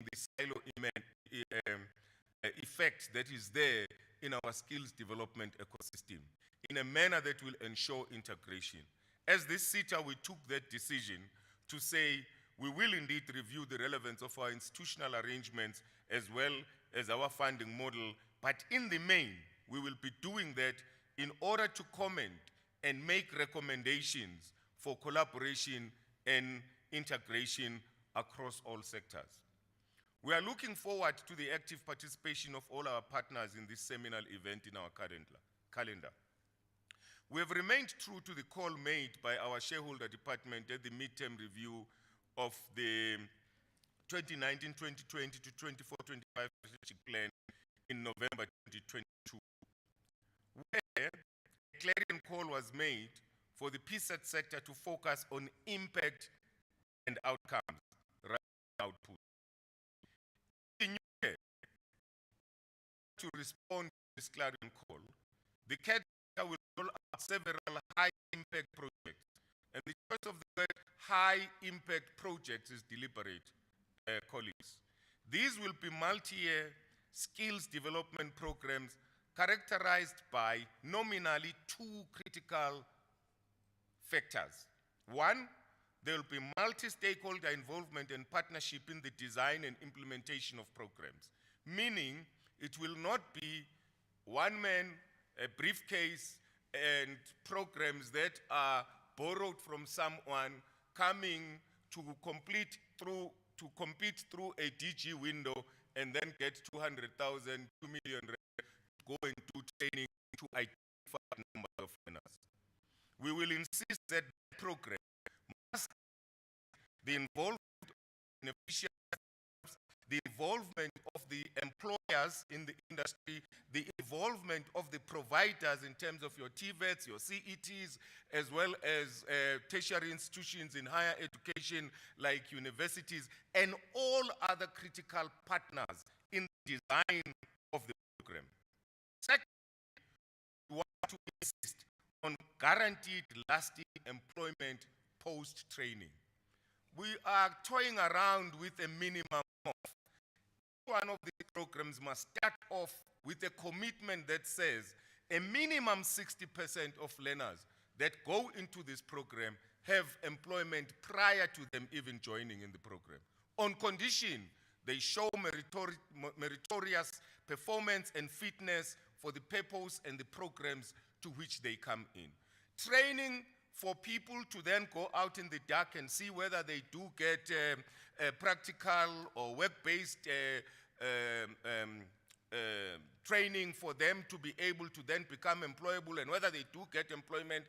the silo effect that is there in our skills development ecosystem in a manner that will ensure integration. As this SETA, we took that decision to say we will indeed review the relevance of our institutional arrangements as well as our funding model, but in the main, we will be doing that in order to comment and make recommendations for collaboration and integration across all sectors. We are looking forward to the active participation of all our partners in this seminal event in our calendar. We have remained true to the call made by our shareholder department at the midterm review of the 2019-2020 to 24-25 strategic plan in November 2022, where a clarion call was made for the PSET sector to focus on impact and outcomes rather than output. In the new year, to respond to this clarion call, the Cathsseta will roll out several high-impact projects. And the choice of the word high-impact projects is deliberate, colleagues. These will be multi-year skills development programs characterized by nominally two critical factors. One, there will be multi-stakeholder involvement and partnership in the design and implementation of programs, meaning it will not be one man, a briefcase, and programs that are borrowed from someone coming to compete through a DG window and then get 200,000, 2 million rand, go and do training to identify a number of learners. We will insist that the program must the involvement in official, the involvement of the employers in the industry, the involvement of the providers in terms of your TVETs, your CETs, as well as tertiary institutions in higher education like universities, and all other critical partners in the design of the program. Second, we want to insist on guaranteed lasting employment post-training. We are toying around with a minimum of. One of these programs must start off with a commitment that says a minimum 60% of learners that go into this program have employment prior to them even joining in the program, on condition they show meritorious performance and fitness for the purpose and the programs to which they come in. Training for people to then go out in the dark and see whether they do get practical or web-based training for them to be able to then become employable, and whether they do get employment,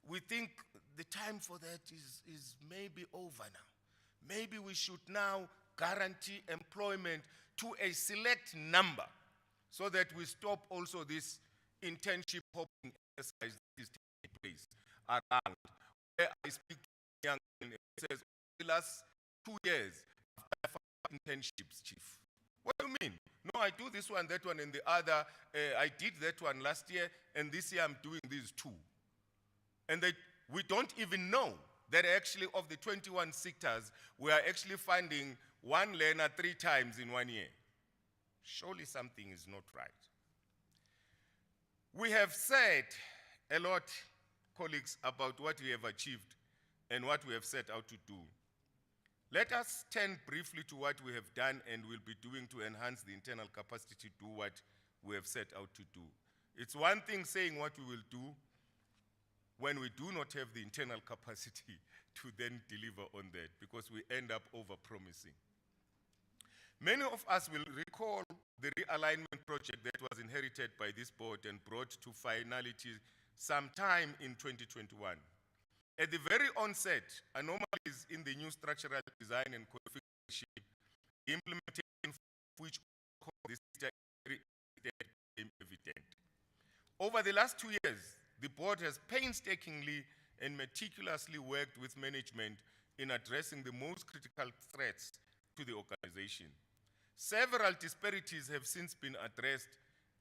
we think the time for that is maybe over now. Maybe we should now guarantee employment to a select number so that we stop also this internship hopping exercise that is taking place around. Where I speak to young men, it says, the last 2 years, I've had internships, chief. What do you mean? No, I do this one, that one, and the other. I did that one last year, and this year I'm doing these two. And that we don't even know that actually of the 21 sectors, we are actually funding one learner 3 times in 1 year. Surely something is not right. We have said a lot, colleagues, about what we have achieved and what we have set out to do. Let us turn briefly to what we have done and will be doing to enhance the internal capacity to do what we have set out to do. It's one thing saying what we will do when we do not have the internal capacity to then deliver on that, because we end up over-promising. Many of us will recall the realignment project that was inherited by this board and brought to finality sometime in 2021. At the very onset, anomalies in the new structural design and configuration, the implementation of which this became evident. Over the last 2 years, the board has painstakingly and meticulously worked with management in addressing the most critical threats to the organization. Several disparities have since been addressed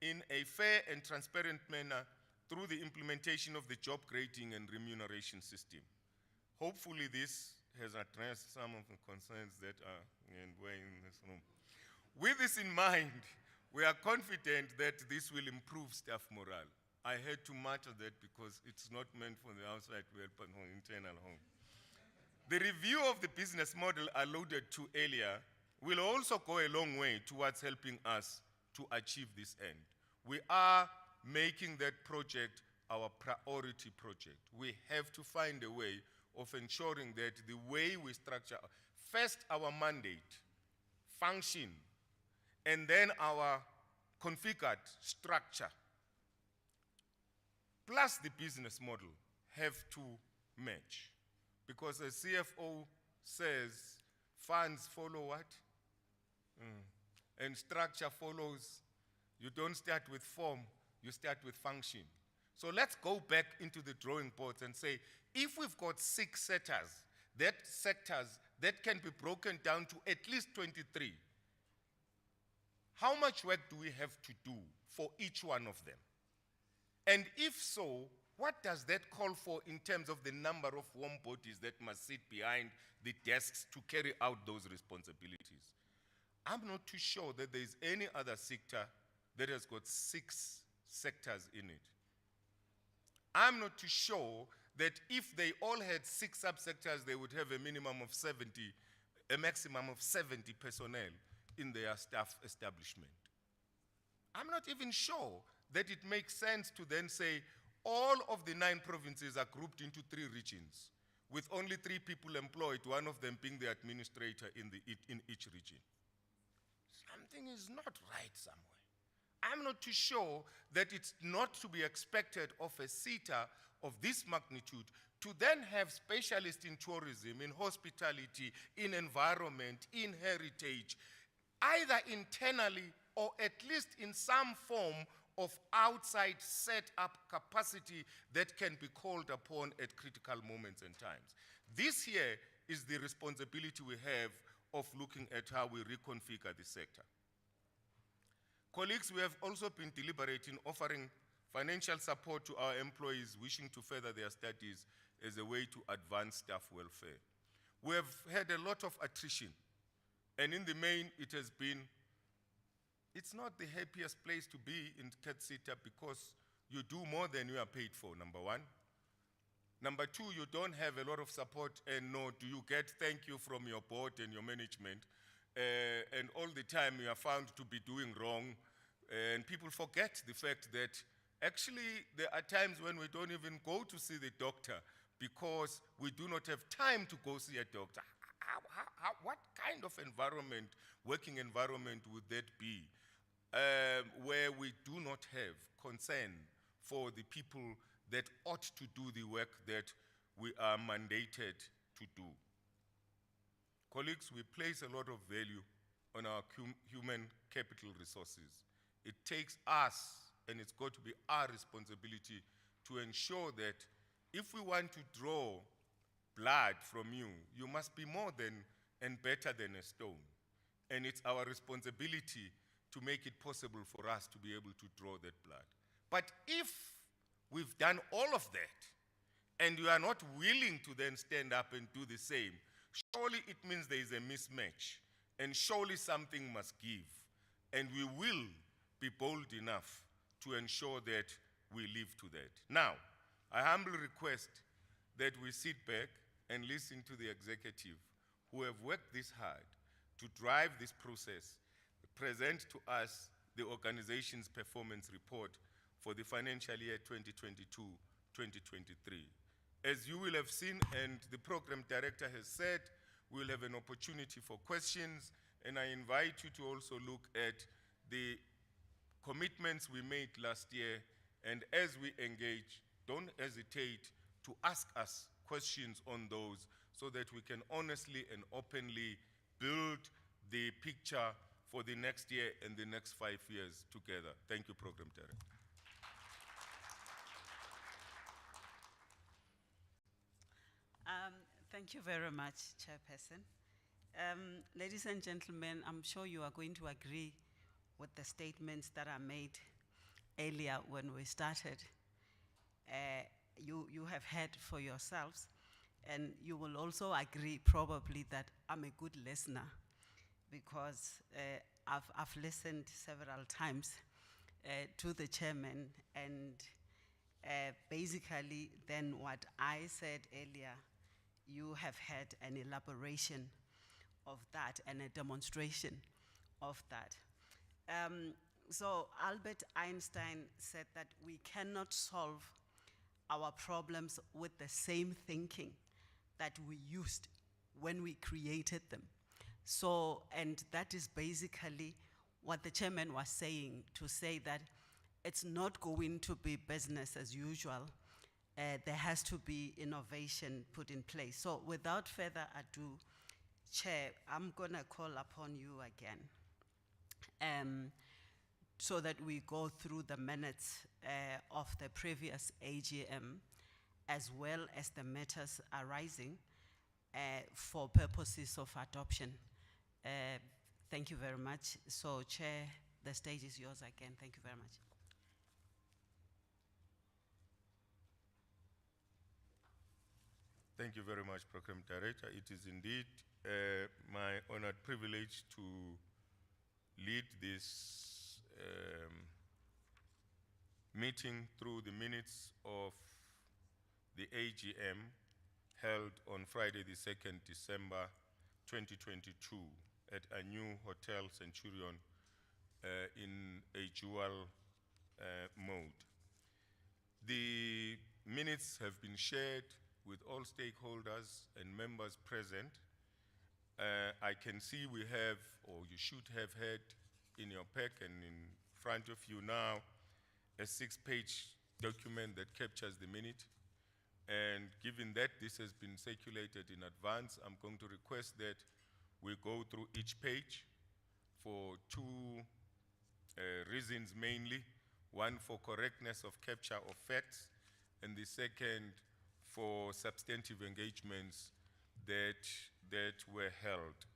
in a fair and transparent manner through the implementation of the job grading and remuneration system. Hopefully this has addressed some of the concerns that were in this room. With this in mind, we are confident that this will improve staff morale. I had too much of that because it's not meant for the outside world, but for internal home. The review of the business model alluded to earlier will also go a long way towards helping us to achieve this end. We are making that project our priority project. We have to find a way of ensuring that the way we structure, first our mandate, function, and then our configured structure, plus the business model have to match. Because as CFO says, funds follow what? And structure follows. You don't start with form, you start with function. So let's go back into the drawing boards and say, if we've got 6 sectors that can be broken down to at least 23, how much work do we have to do for each one of them? And if so, what does that call for in terms of the number of warm bodies that must sit behind the desks to carry out those responsibilities? I'm not too sure that there is any other sector that has got 6 sectors in it. I'm not too sure that if they all had 6 subsectors, they would have a maximum of 70 personnel in their staff establishment. I'm not even sure that it makes sense to then say all of the 9 provinces are grouped into 3 regions with only 3 people employed, one of them being the administrator in each region. Something is not right somewhere. I'm not too sure that it's not to be expected of a SETA of this magnitude to then have specialists in tourism, in hospitality, in environment, in heritage, either internally or at least in some form of outside set-up capacity that can be called upon at critical moments and times. This here is the responsibility we have of looking at how we reconfigure the sector. Colleagues, we have also been deliberating offering financial support to our employees wishing to further their studies as a way to advance staff welfare. We have had a lot of attrition, and in the main, it's not the happiest place to be in Cathsseta because you do more than you are paid for, number one. Number two, you don't have a lot of support, and nor do you get thank you from your board and your management. And all the time you are found to be doing wrong, and people forget the fact that actually there are times when we don't even go to see the doctor because we do not have time to go see a doctor. What kind of environment, working environment would that be, where we do not have concern for the people that ought to do the work that we are mandated to do? Colleagues, we place a lot of value on our human capital resources. It takes us, and it's got to be our responsibility to ensure that if we want to draw blood from you, you must be more than and better than a stone. And it's our responsibility to make it possible for us to be able to draw that blood. But if we've done all of that, and you are not willing to then stand up and do the same, surely it means there is a mismatch, and surely something must give. And we will be bold enough to ensure that we live to that. Now, I humbly request that we sit back and listen to the executive who have worked this hard to drive this process, present to us the organization's performance report for the financial year 2022-2023. As you will have seen, and the program director has said, we'll have an opportunity for questions, and I invite you to also look at the commitments we made last year, and as we engage, don't hesitate to ask us questions on those so that we can honestly and openly build the picture for the next year and the next 5 years together. Thank you, Program Director. Thank you very much, Chairperson. Ladies and gentlemen, I'm sure you are going to agree with the statements that are made earlier when we started. You have heard for yourselves And you will also agree probably that I'm a good listener because I've listened several times to the chairman, and basically then what I said earlier, you have had an elaboration of that and a demonstration of that. So Albert Einstein said that we cannot solve our problems with the same thinking that we used when we created them. So, and that is basically what the chairman was saying, to say that it's not going to be business as usual. There has to be innovation put in place. So without further ado, Chair, I'm gonna call upon you again so that we go through the minutes of the previous AGM as well as the matters arising for purposes of adoption. Thank you very much. So, Chair, the stage is yours again. Thank you very much. Thank you very much, Program Director. It is indeed my honored privilege to lead this meeting through the minutes of the AGM held on Friday, the 2nd December 2022 at a new Hotel Centurion in a dual mode. The minutes have been shared with all stakeholders and members present. I can see we have, or you should have had in your pack and in front of you now, a 6-page document that captures the minute. And given that this has been circulated in advance, I'm going to request that we go through each page for two reasons mainly. One, for correctness of capture of facts, and the second, for substantive engagements that were held.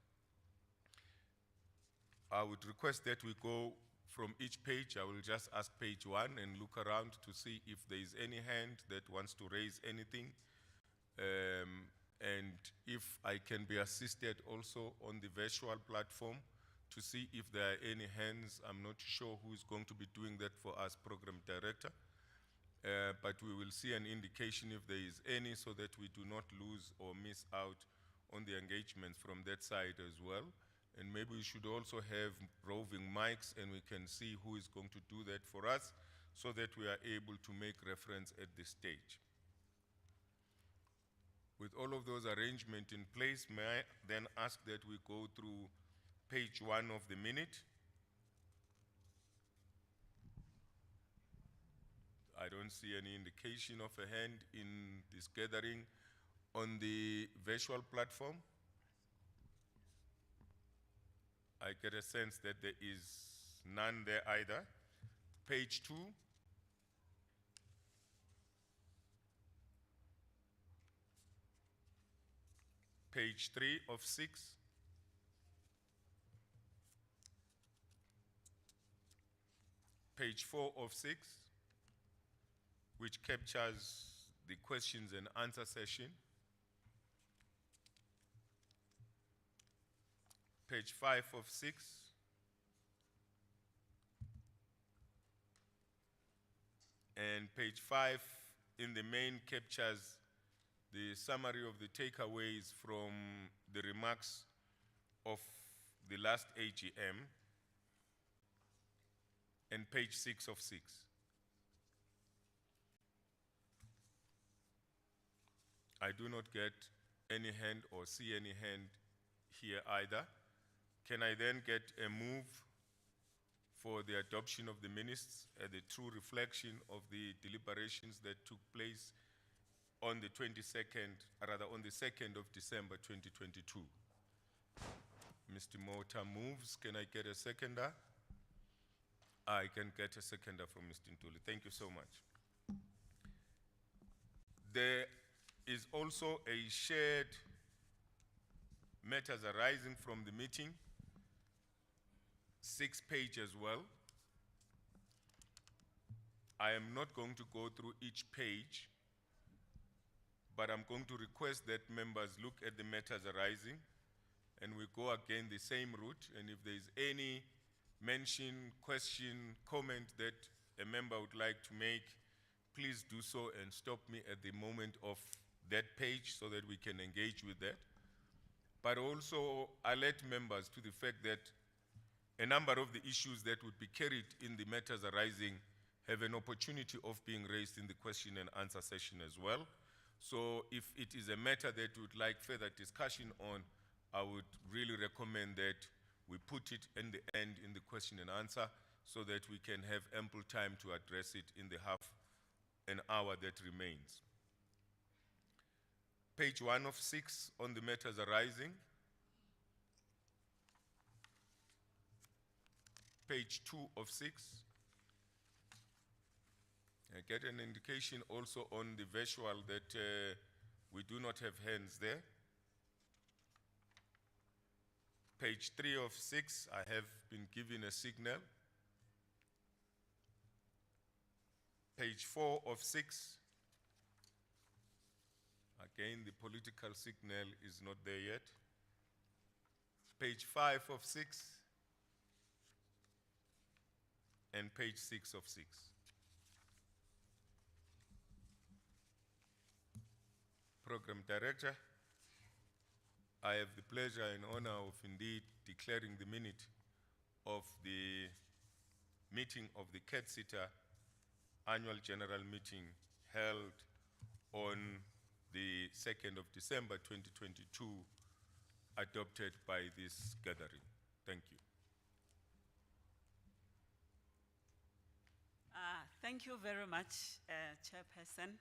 I would request that we go from each page. I will just ask page 1 and look around to see if there is any hand that wants to raise anything. And if I can be assisted also on the virtual platform to see if there are any hands. I'm not sure who is going to be doing that for us, Program Director. But we will see an indication if there is any, so that we do not lose or miss out on the engagements from that side as well. And maybe we should also have roving mics, and we can see who is going to do that for us, so that we are able to make reference at this stage. With all of those arrangements in place, may I then ask that we go through page 1 of the minute. I don't see any indication of a hand in this gathering. On the virtual platform, I get a sense that there is none there either. Page 2. Page 3 of 6. Page 4 of 6, which captures the questions and answer session. Page 5 of 6. And page 5 in the main captures the summary of the takeaways from the remarks of the last AGM, and page 6 of 6. I do not get any hand or see any hand here either. Can I then get a move for the adoption of the minutes, the true reflection of the deliberations that took place on the 22nd, rather on the 2nd of December 2022? Mr. Mota moves. Can I get a seconder? I can get a seconder from Mr. Ntuli. Thank you so much. There is also a shared matters arising from the meeting, 6-page as well. I am not going to go through each page, but I'm going to request that members look at the matters arising, and we go again the same route. And if there is any mention, question, comment that a member would like to make, please do so and stop me at the moment of that page so that we can engage with that. But also alert members to the fact that a number of the issues that would be carried in the matters arising have an opportunity of being raised in the question and answer session as well. So if it is a matter that you would like further discussion on, I would really recommend that we put it in the end in the question and answer so that we can have ample time to address it in the half an hour that remains. Page 1 of 6 on the matters arising. Page 2 of 6. I get an indication also on the visual that we do not have hands there. Page 3 of 6, I have been given a signal. Page 4 of 6, again, the political signal is not there yet. Page 5 of 6, and page 6 of 6. Program Director, I have the pleasure and honor of indeed declaring the minute of the meeting of the Cathsseta annual general meeting held on the 2nd of December 2022, adopted by this gathering. Thank you. Thank you very much, Chairperson.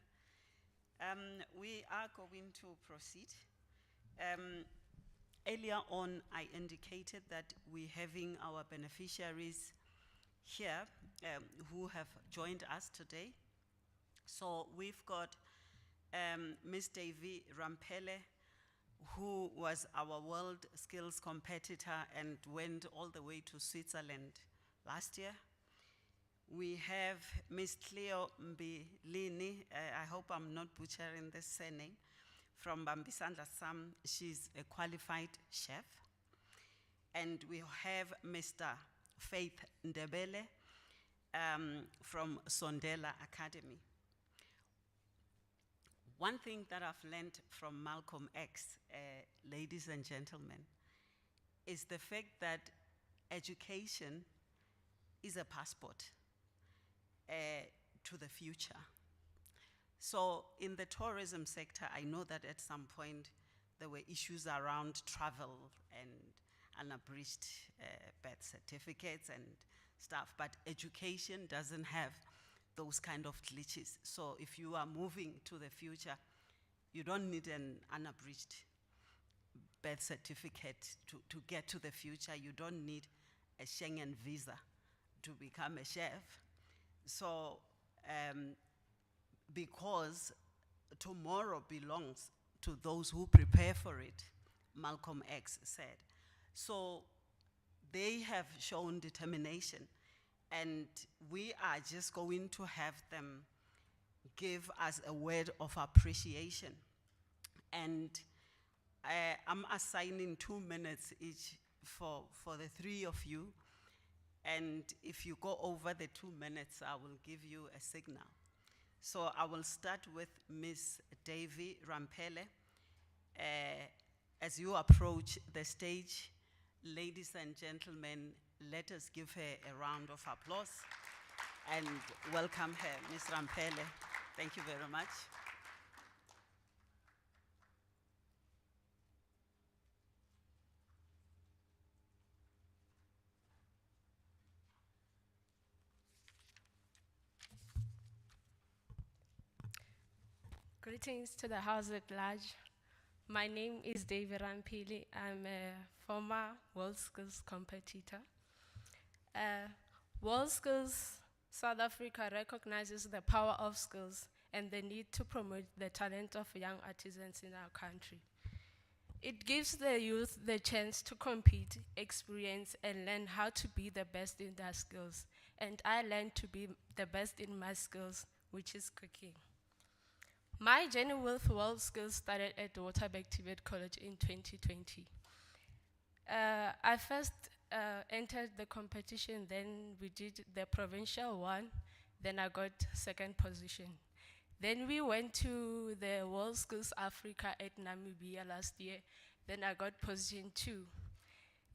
We are going to proceed. Earlier on, I indicated that we're having our beneficiaries here who have joined us today. So we've got Ms. Davy Rampele, who was our world skills competitor and went all the way to Switzerland last year. We have Ms. Cleo Mbilini, I hope I'm not butchering this surname, from Bambisandla Sam. She's a qualified chef. And we have Mr. Faith Ndebele from Sondela Academy. One thing that I've learned from Malcolm X, ladies and gentlemen, is the fact that education is a passport to the future. So in the tourism sector, I know that at some point there were issues around travel and unabridged birth certificates and stuff, but education doesn't have those kind of glitches. So if you are moving to the future, you don't need an unabridged birth certificate to get to the future. You don't need a Schengen visa to become a chef. So because tomorrow belongs to those who prepare for it, Malcolm X said. So they have shown determination, and we are just going to have them give us a word of appreciation. And I'm assigning 2 minutes each for the three of you. And if you go over the 2 minutes, I will give you a signal. So I will start with Ms. Davy Rampele. As you approach the stage, ladies and gentlemen, let us give her a round of applause and welcome her, Ms. Rampele. Thank you very much. Greetings to the House at large. My name is David Rampili. I'm a former World Skills competitor. World Skills South Africa recognizes the power of skills and the need to promote the talent of young artisans in our country. It gives the youth the chance to compete, experience, and learn how to be the best in their skills. And I learned to be the best in my skills, which is cooking. My journey with world skills started at Waterberg Tibet College in 2020. I first entered the competition, then we did the provincial one, then I got second position. Then we went to the World Skills Africa at Namibia last year, then I got position 2.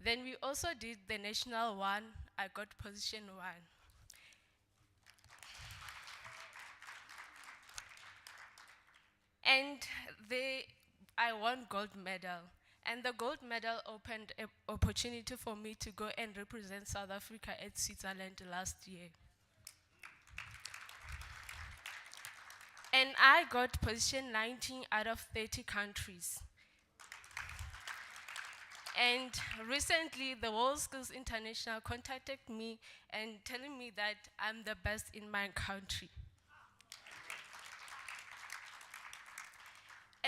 Then we also did the national one, I got position 1. And I won gold medal. And the gold medal opened an opportunity for me to go and represent South Africa at Switzerland last year. And I got position 19 out of 30 countries. And recently, the World Skills International contacted me and telling me that I'm the best in my country.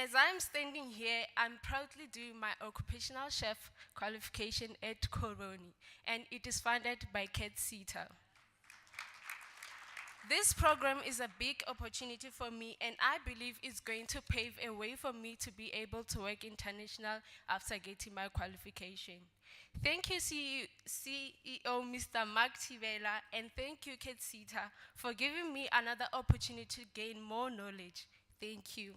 As I'm standing here, I'm proudly doing my occupational chef qualification at Coroni, and it is funded by Cathsseta. This program is a big opportunity for me, and I believe it's going to pave a way for me to be able to work international after getting my qualification. Thank you, CEO Mr. Mark Tivela, and thank you, Cathsseta, for giving me another opportunity to gain more knowledge. Thank you.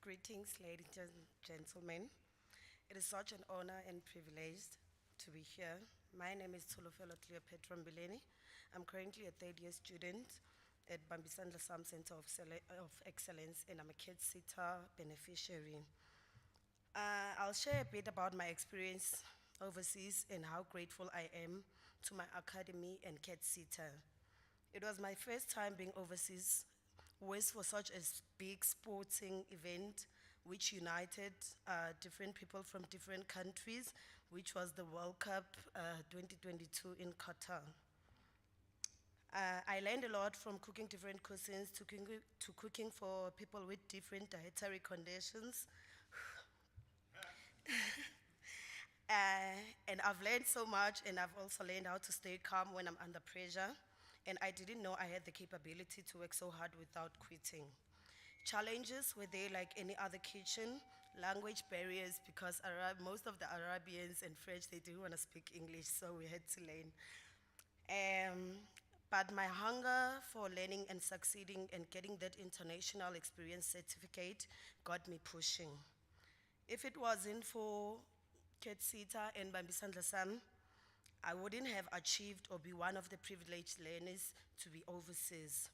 Greetings, ladies and gentlemen. It is such an honor and privilege to be here. My name is Tsolofelo Cleopatra Mbileni. I'm currently a third-year student at Bambisandla Sam Center of Excellence, and I'm a Cathsseta beneficiary. I'll share a bit about my experience overseas and how grateful I am to my academy and Cathsseta. It was my first time being overseas was for such a big sporting event which united different people from different countries, which was the World Cup 2022 in Qatar. I learned a lot from cooking different cuisines to cooking for people with different dietary conditions. And I've learned so much, and I've also learned how to stay calm when I'm under pressure. And I didn't know I had the capability to work so hard without quitting. Challenges were there like any other kitchen, language barriers, because most of the Arabians and French, they do want to speak English, so we had to learn. But my hunger for learning and succeeding and getting that international experience certificate got me pushing. If it wasn't for Cathsseta and Bambisandla Sam, I wouldn't have achieved or be one of the privileged learners to be overseas.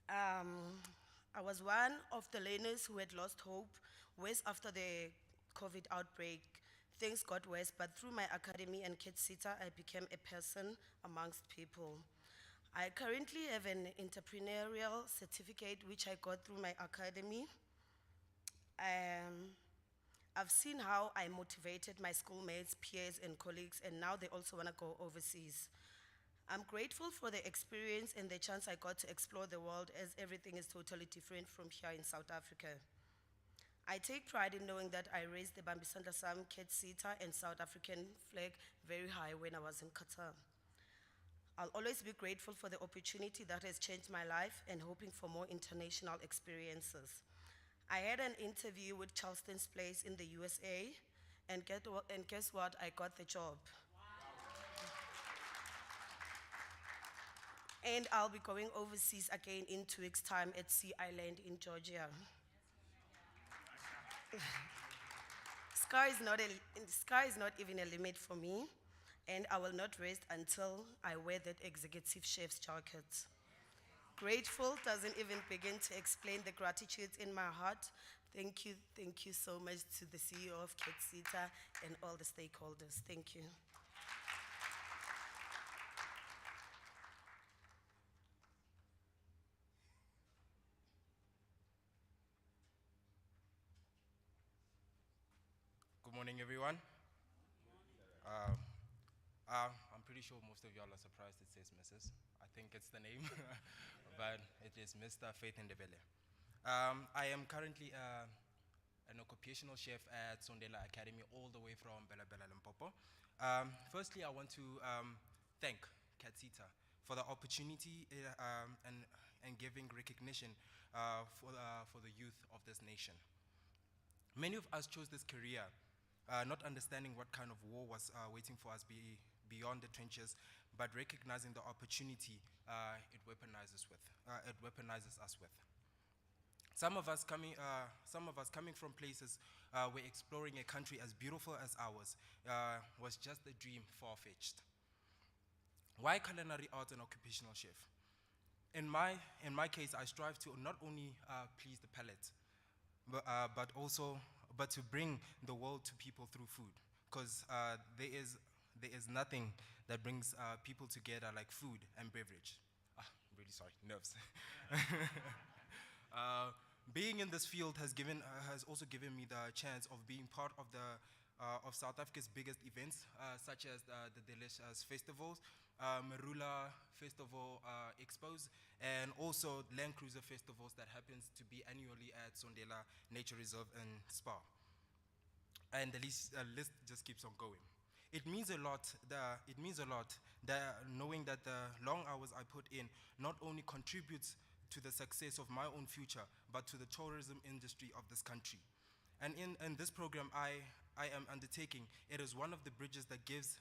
I was one of the learners who had lost hope worse after the COVID outbreak. Things got worse, but through my academy and Cathsseta, I became a person amongst people. I currently have an entrepreneurial certificate which I got through my academy. I've seen how I motivated my schoolmates, peers, and colleagues, and now they also want to go overseas. I'm grateful for the experience and the chance I got to explore the world, as everything is totally different from here in South Africa. I take pride in knowing that I raised the Bambisandla Sam, Cathsseta, and South African flag very high when I was in Qatar. I'll always be grateful for the opportunity that has changed my life and hoping for more international experiences. I had an interview with Charleston's Place in the USA, and guess what? I got the job. And I'll be going overseas again in 2 weeks' time at Sea Island in Georgia. Sky is not even a limit for me, and I will not rest until I wear that executive chef's jacket. Grateful doesn't even begin to explain the gratitude in my heart. Thank you so much to the CEO of Cathsseta and all the stakeholders. Thank you. Good morning, everyone. I'm I'm pretty sure most of y'all are surprised it says Mrs. I think it's the name, but it is Mr. Faith Ndebele. I am currently an occupational chef at Sondela Academy, all the way from Bela Bela, Limpopo. Firstly, I want to thank Cathsseta for the opportunity and giving recognition for the youth of this nation. Many of us chose this career not understanding what kind of war was waiting for us beyond the trenches, but recognizing the opportunity it weaponizes us with. Some of us coming from places where exploring a country as beautiful as ours was just a dream far-fetched. Why culinary arts and occupational chef? In my case, I strive to not only please the palate, but to bring the world to people through food, because there is nothing that brings people together like food and beverage. I'm really sorry, nerves. Being in this field has also given me the chance of being part of of South Africa's biggest events, such as the Delicious Festivals, Marula Festival Expos, and also Land Cruiser Festivals that happens to be annually at Sondela Nature Reserve and Spa. And the list just keeps on going. It means a lot that knowing that the long hours I put in not only contributes to the success of my own future, but to the tourism industry of this country. And in this program I am undertaking, it is one of the bridges that gives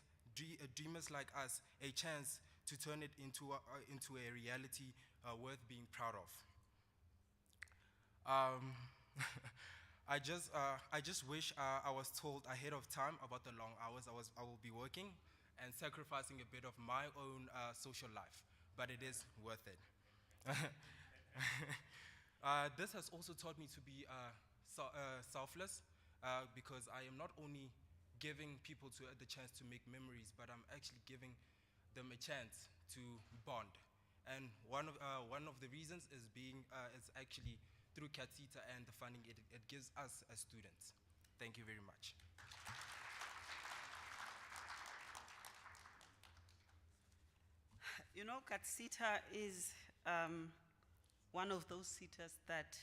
dreamers like us a chance to turn it into a reality worth being proud of. I just wish I was told ahead of time about the long hours I will be working and sacrificing a bit of my own social life, but it is worth it. This has also taught me to be selfless, because I am not only giving people the chance to make memories, but I'm actually giving them a chance to bond. And one of the reasons is actually through Cathsseta and the funding it gives us as students. Thank you very much. You know, Cathsseta is one of those SETAs that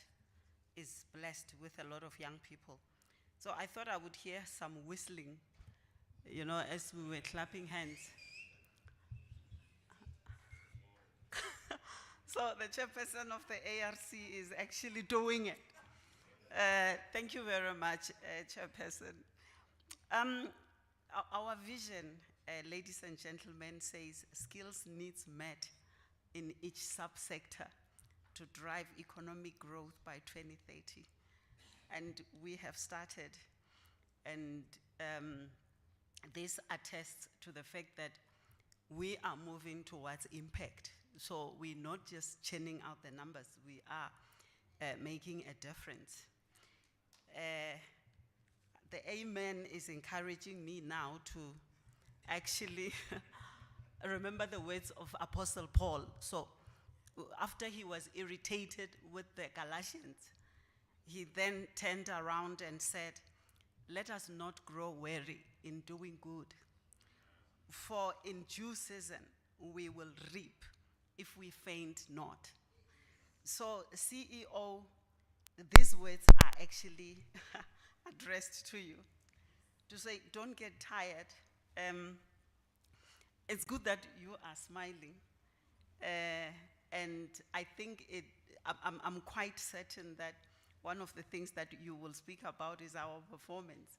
is blessed with a lot of young people. So I thought I would hear some whistling, you know, as we were clapping hands. So the chairperson of the ARC is actually doing it. Thank you very much, Chairperson. Our vision, ladies and gentlemen, says skills needs met in each subsector to drive economic growth by 2030. And we have started, and this attests to the fact that we are moving towards impact. So we're not just churning out the numbers, we are making a difference. The Amen is encouraging me now to actually remember the words of Apostle Paul. So after he was irritated with the Galatians, he then turned around and said, "Let us not grow weary in doing good, for in due season we will reap if we faint not." So CEO, these words are actually addressed to you, to say, don't get tired. It's good that you are smiling. And I think I'm quite certain that one of the things that you will speak about is our performance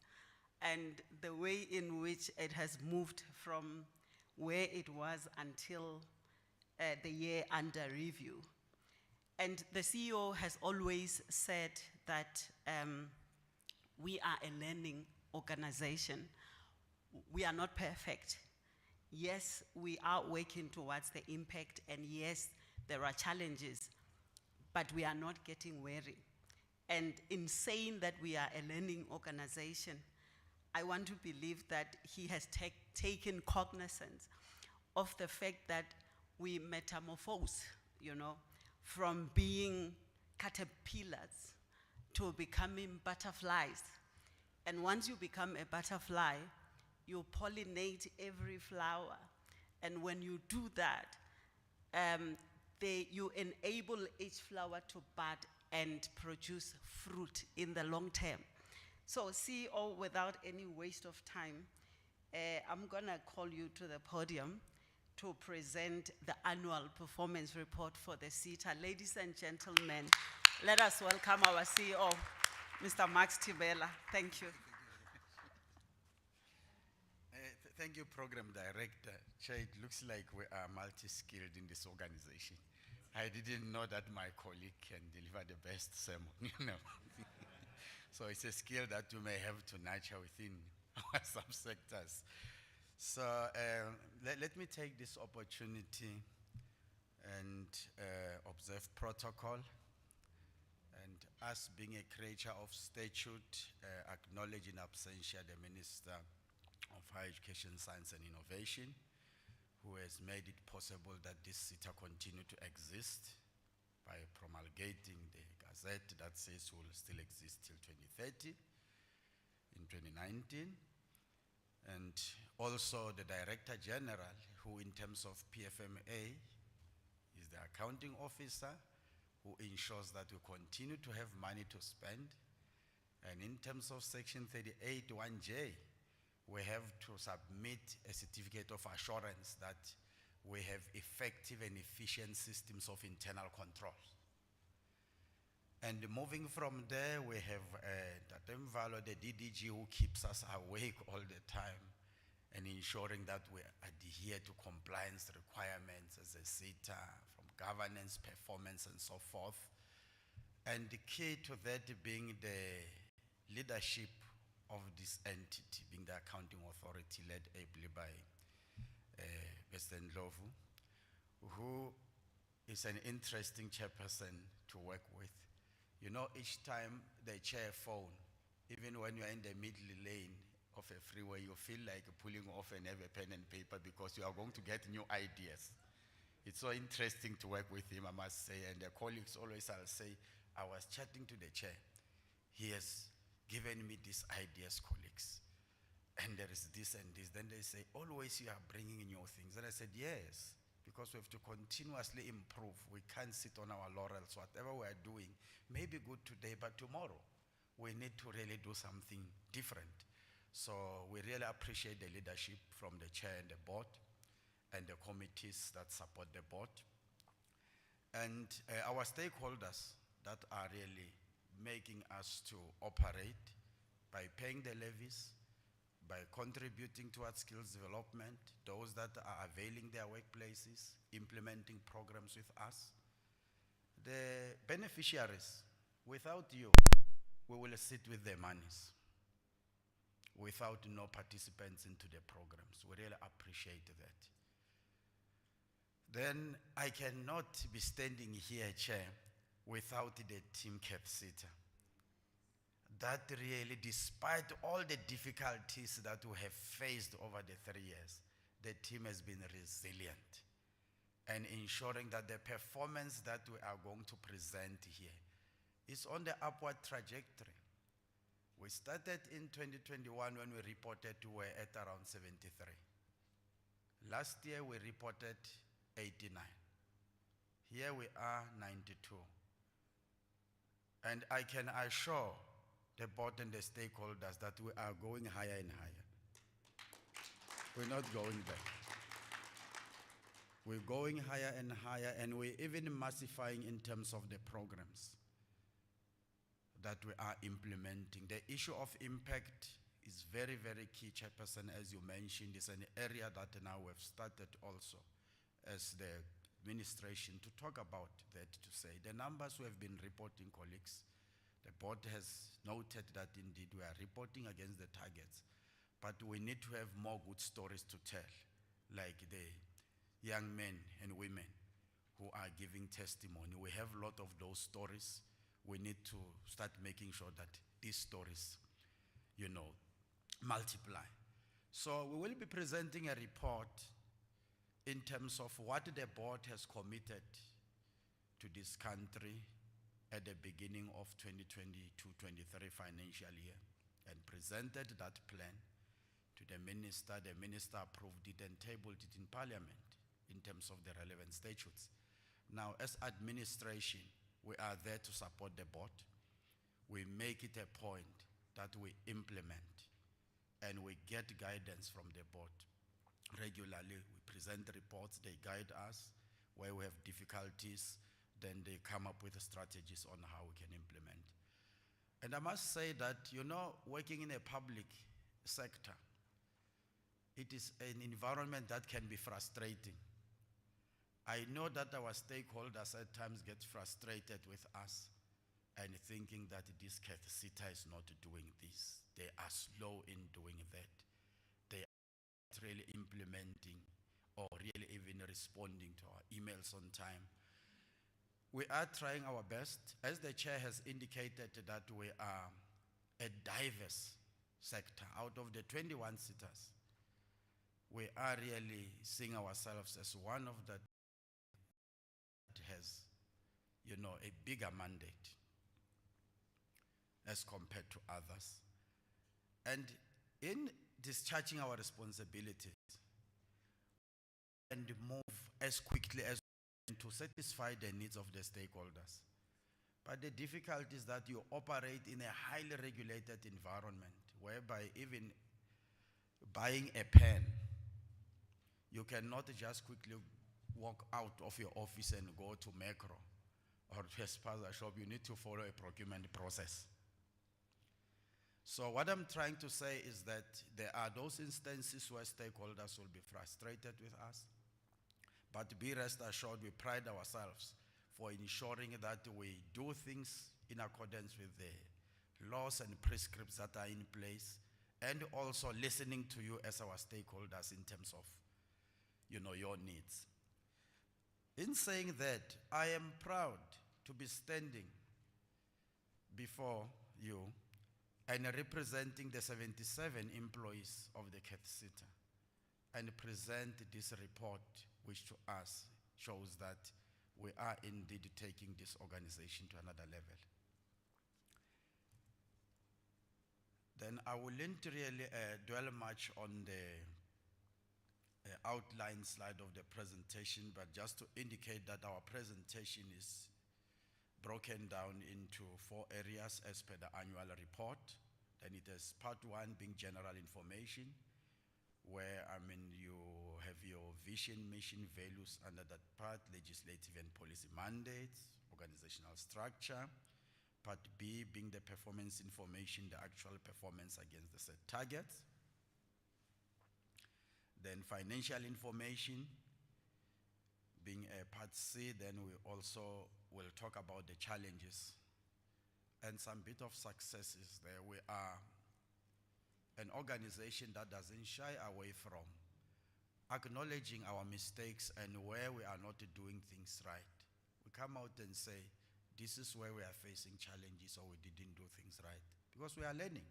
and the way in which it has moved from where it was until the year under review. And the CEO has always said that we are a learning organization. We are not perfect. Yes, we are working towards the impact, and yes, there are challenges, but we are not getting weary. And in saying that we are a learning organization, I want to believe that he has taken cognizance of the fact that we metamorphose, you know, from being caterpillars to becoming butterflies. And once you become a butterfly, you pollinate every flower. And when you do that, you enable each flower to bud and produce fruit in the long term. So CEO, without any waste of time, I'm gonna call you to the podium to present the annual performance report for the SETA. Ladies and gentlemen, let us welcome our CEO, Mr. Max Tibela. Thank you. Thank you, Program Director. Chair, it looks like we are multi-skilled in this organization. I didn't know that my colleague can deliver the best sermon, you know. So it's a skill that we may have to nurture within our subsectors. So let me take this opportunity and observe protocol. And us being a creature of statute, acknowledge in absentia the Minister of Higher Education, Science and Innovation, who has made it possible that this SETA continue to exist by promulgating the Gazette that says will still exist till 2030 in 2019. And also the Director General, who in terms of PFMA is the accounting officer, who ensures that we continue to have money to spend. And in terms of Section 38(1)J, we have to submit a certificate of assurance that we have effective and efficient systems of internal control. And moving from there, we have Tatem Valo, the DDG, who keeps us awake all the time and ensuring that we adhere to compliance requirements as a SETA, from governance, performance, and so forth. And the key to that being the leadership of this entity, being the accounting authority led ably by President Ndlovu, who is an interesting chairperson to work with. You know, each time the chair phone, even when you're in the middle lane of a freeway, you feel like pulling off and have a pen and paper because you are going to get new ideas. It's so interesting to work with him, I must say, and the colleagues always, I'll say, I was chatting to the chair. He has given me these ideas, colleagues, and there is this and this. Then they say, always you are bringing new things. And I said, yes, because we have to continuously improve. We can't sit on our laurels. Whatever we are doing may be good today, but tomorrow we need to really do something different. So we really appreciate the leadership from the chair and the board and the committees that support the board. And our stakeholders that are really making us to operate by paying the levies, by contributing towards skills development, those that are availing their workplaces, implementing programs with us. The beneficiaries, without you, we will sit with the monies, without no participants into the programs. We really appreciate that. Then I cannot be standing here, Chair, without the team Cathsseta. That really, despite all the difficulties that we have faced over the 3 years, the team has been resilient and ensuring that the performance that we are going to present here is on the upward trajectory. We started in 2021 when we reported we were at around 73. Last year we reported 89. Here we are 92. And I can assure the board and the stakeholders that we are going higher and higher. We're not going back. We're going higher and higher, and we're even massifying in terms of the programs that we are implementing. The issue of impact is very, very key, Chairperson, as you mentioned. It's an area that now we've started also as the administration to talk about that, to say the numbers we have been reporting, colleagues, the board has noted that indeed we are reporting against the targets, but we need to have more good stories to tell, like the young men and women who are giving testimony. We have a lot of those stories. We need to start making sure that these stories, multiply. So we will be presenting a report in terms of what the board has committed to this country at the beginning of 2022-23 financial year, and presented that plan to the minister approved it and tabled it in parliament in terms of the relevant statutes. Now, as administration, we are there to support the board. We make it a point that we implement and we get guidance from the board. Regularly, we present reports, they guide us. Where we have difficulties, then they come up with strategies on how we can implement. And I must say that, you know, working in a public sector, it is an environment that can be frustrating. I know that our stakeholders at times get frustrated with us and thinking that this Cathsseta is not doing this. They are slow in doing that. They are not really implementing or really even responding to our emails on time. We are trying our best. As the chair has indicated that we are a diverse sector. Out of the 21 SETAs, we are really seeing ourselves as one of the that has, you know, a bigger mandate as compared to others. And in discharging our responsibilities and move as quickly as to satisfy the needs of the stakeholders. But the difficulty is that you operate in a highly regulated environment whereby even buying a pen, you cannot just quickly walk out of your office and go to Macro or to a spaza shop. You need to follow a procurement process. So what I'm trying to say is that there are those instances where stakeholders will be frustrated with us. But be rest assured, we pride ourselves for ensuring that we do things in accordance with the laws and prescripts that are in place, and also listening to you as our stakeholders in terms of, you know, your needs. In saying that, I am proud to be standing before you and representing the 77 employees of the Cathsseta and present this report, which to us shows that we are indeed taking this organization to another level. Then I wouldn't really dwell much on the outline slide of the presentation, but just to indicate that our presentation is broken down into 4 areas as per the annual report. Then it is part 1 being general information, where you have your vision, mission, values under that part, legislative and policy mandates, organizational structure. Part B being the performance information, the actual performance against the set targets. Then financial information being part C. Then we also will talk about the challenges and some bit of successes there. We are an organization that doesn't shy away from acknowledging our mistakes and where we are not doing things right. We come out and say, this is where we are facing challenges or we didn't do things right, because we are learning.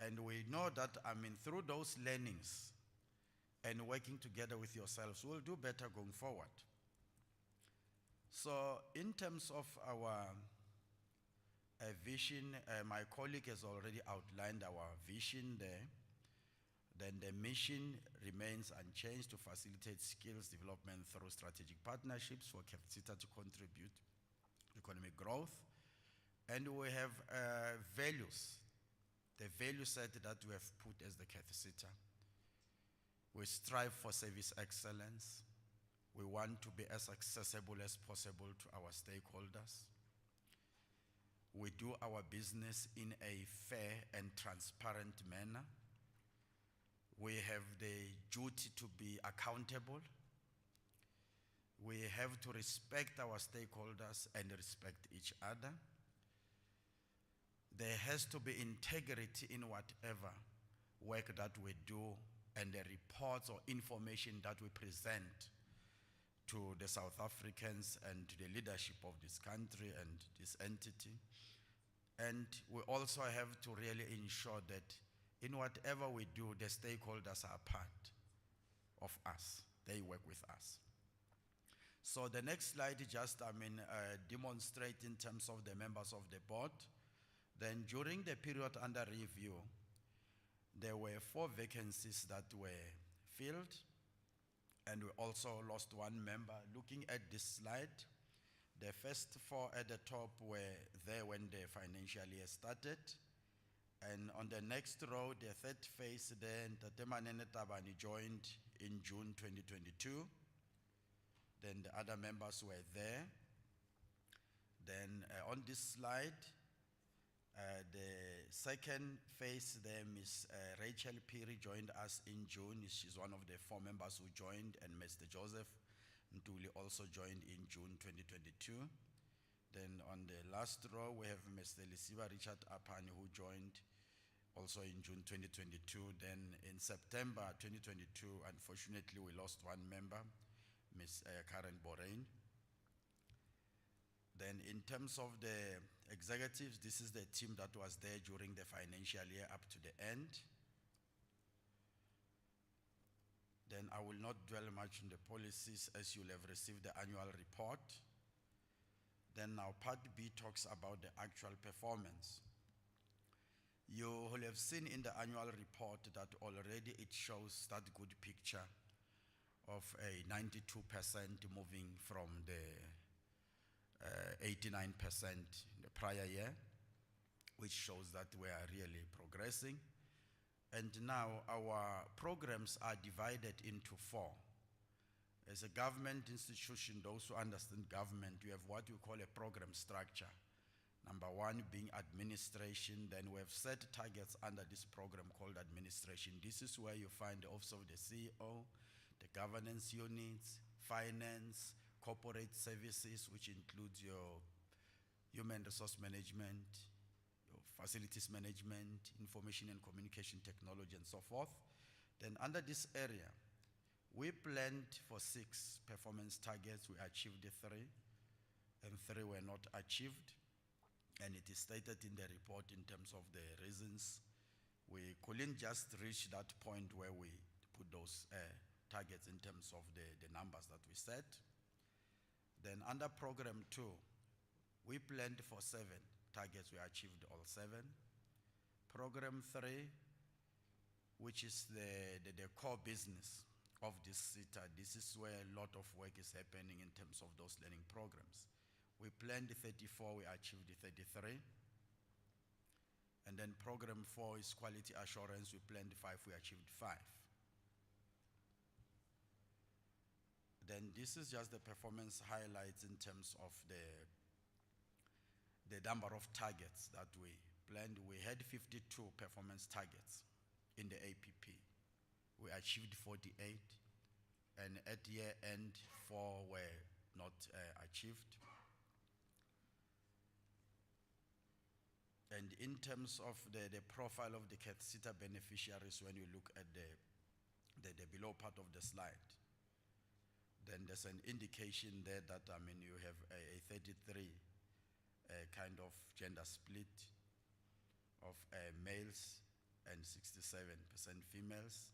And we know that, through those learnings and working together with yourselves, we'll do better going forward. So in terms of our vision, my colleague has already outlined our vision there. Then the mission remains unchanged to facilitate skills development through strategic partnerships for Cathsseta to contribute to economic growth. And we have values, the value set that we have put as the Cathsseta. We strive for service excellence. We want to be as accessible as possible to our stakeholders. We do our business in a fair and transparent manner. We have the duty to be accountable. We have to respect our stakeholders and respect each other. There has to be integrity in whatever work that we do and the reports or information that we present to the South Africans and to the leadership of this country and this entity. And we also have to really ensure that in whatever we do, the stakeholders are part of us. They work with us. So the next slide just, demonstrate in terms of the members of the board. Then during the period under review, There were 4 vacancies that were filled, and we also lost 1 member. Looking at this slide, the first 4 at the top were there when the financial year started. And on the next row, the third phase, then Tate Manene Tabani joined in June 2022. Then the other members were there. Then on this slide, the second phase there, Miss Rachel Piri joined us in June. She's one of the 4 members who joined, and Mr. Joseph Ntuli also joined in June 2022. Then on the last row, we have Mr. Lisiba Richard Apani, who joined also in June 2022. Then in September 2022, unfortunately, we lost 1 member, Ms. Karen Borain. Then in terms of the executives, this is the team that was there during the financial year up to the end. Then I will not dwell much on the policies, as you'll have received the annual report. Then now part B talks about the actual performance. You will have seen in the annual report that already it shows that good picture of a 92% moving from the 89% the prior year, which shows that we are really progressing. And now our programs are divided into 4. As a government institution, those who understand government, you have what you call a program structure. Number 1 being administration. Then we have set targets under this program called administration. This is where you find the Office of the CEO, the governance units, finance, corporate services, which includes your human resource management, your facilities management, information and communication technology, and so forth. Then under this area, we planned for 6 performance targets. We achieved 3, and 3 were not achieved. And it is stated in the report in terms of the reasons. We couldn't just reach that point where we put those targets in terms of the numbers that we set. Then under program 2, we planned for 7 targets. We achieved all 7. Program 3, which is the core business of this SETA, this is where a lot of work is happening in terms of those learning programs. We planned 34, we achieved 33. And then program 4 is quality assurance. We planned 5, we achieved 5. Then this is just the performance highlights in terms of the number of targets that we planned. We had 52 performance targets in the APP. We achieved 48, and at year end, 4 were not achieved. And in terms of the profile of the Cathsseta beneficiaries, when you look at the below part of the slide, then there's an indication there that, you have a 33 kind of gender split of males and 67% females.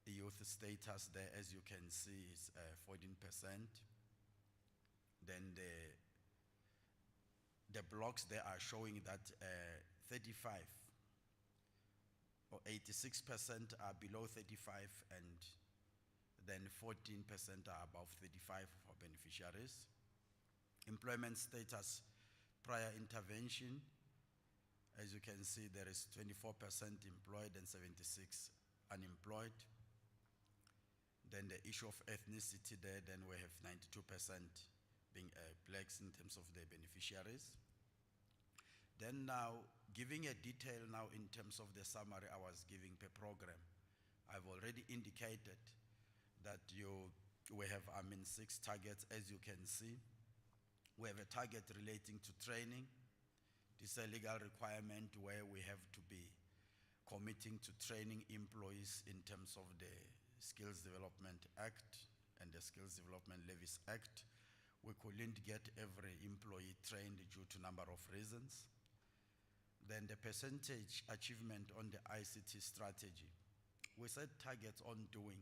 The youth status there, as you can see, is 14%. Then the blocks there are showing that 35 or 86% are below 35, and then 14% are above 35 for beneficiaries. Employment status prior intervention, as you can see, there is 24% employed and 76 unemployed. Then the issue of ethnicity there, then we have 92% being blacks in terms of the beneficiaries. Then now, giving a detail now in terms of the summary I was giving per program, I've already indicated that we have 6 targets, as you can see. We have a target relating to training. This is a legal requirement where we have to be committing to training employees in terms of the Skills Development Act and the Skills Development Levies Act. We couldn't get every employee trained due to a number of reasons. Then the percentage achievement on the ICT strategy. We set targets on doing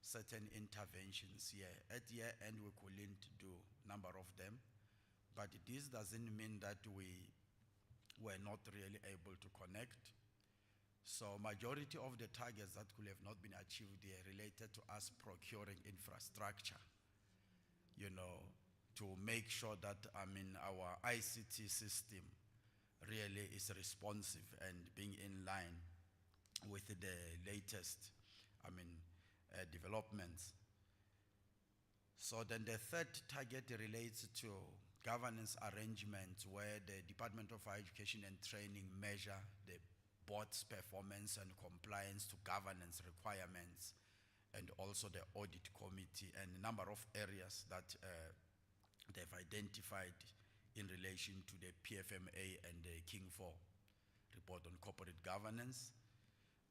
certain interventions here. At year end, we couldn't do a number of them, but this doesn't mean that we were not really able to connect. So majority of the targets that could have not been achieved are related to us procuring infrastructure, to make sure that, our ICT system really is responsive and being in line with the latest, developments. So then the third target relates to governance arrangements where the Department of Higher Education and Training measure the board's performance and compliance to governance requirements, and also the audit committee and a number of areas that they've identified in relation to the PFMA and the King 4 report on corporate governance.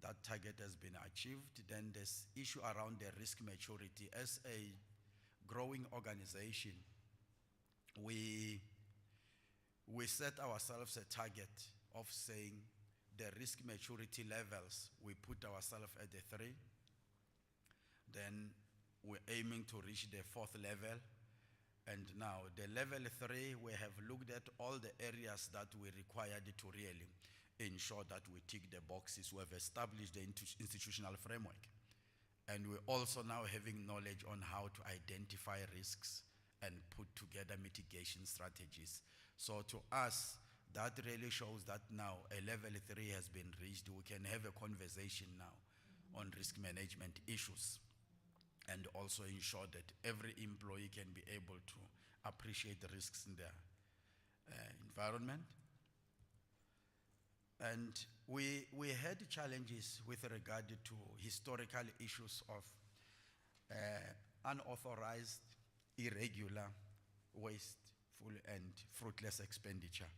That target has been achieved. Then this issue around the risk maturity. As a growing organization, we set ourselves a target of saying the risk maturity levels, we put ourselves at the 3. Then we're aiming to reach the 4th level. And now the level 3, we have looked at all the areas that we required to really ensure that we tick the boxes. We have established the institutional framework. And we're also now having knowledge on how to identify risks and put together mitigation strategies. So to us, that really shows that now a level 3 has been reached. We can have a conversation now on risk management issues, and also ensure that every employee can be able to appreciate the risks in their environment. And we had challenges with regard to historical issues of unauthorized, irregular, wasteful, and fruitless expenditure.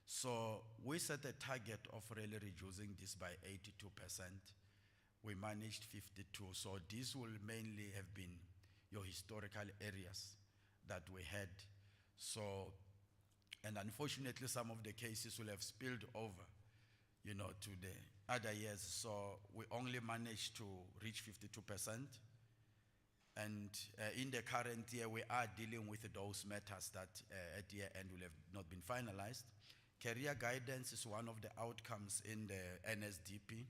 So we set a target of really reducing this by 82%. We managed 52, so these will mainly have been your historical areas that we had. So, and unfortunately some of the cases will have spilled over, to the other years. So we only managed to reach 52%. And in the current year, we are dealing with those matters that at year end will have not been finalized. Career guidance is one of the outcomes in the NSDP.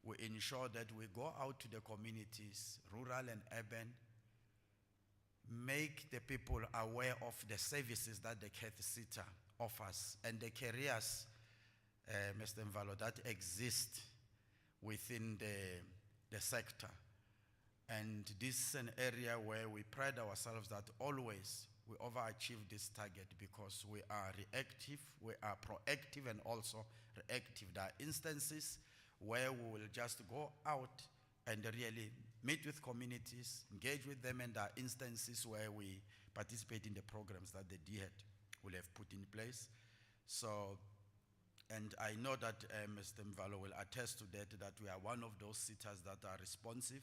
We ensure that we go out to the communities, rural and urban, make the people aware of the services that the Cathsseta offers and the careers, Mr. Mvalo, that exist within the sector. And this is an area where we pride ourselves that always we overachieve this target, because we are reactive, we are proactive, and also reactive. There are instances where we will just go out and really meet with communities, engage with them, and there are instances where we participate in the programs that the DHET will have put in place. So, and I know that Mr. Mvalo will attest to that, that we are one of those SETAs that are responsive.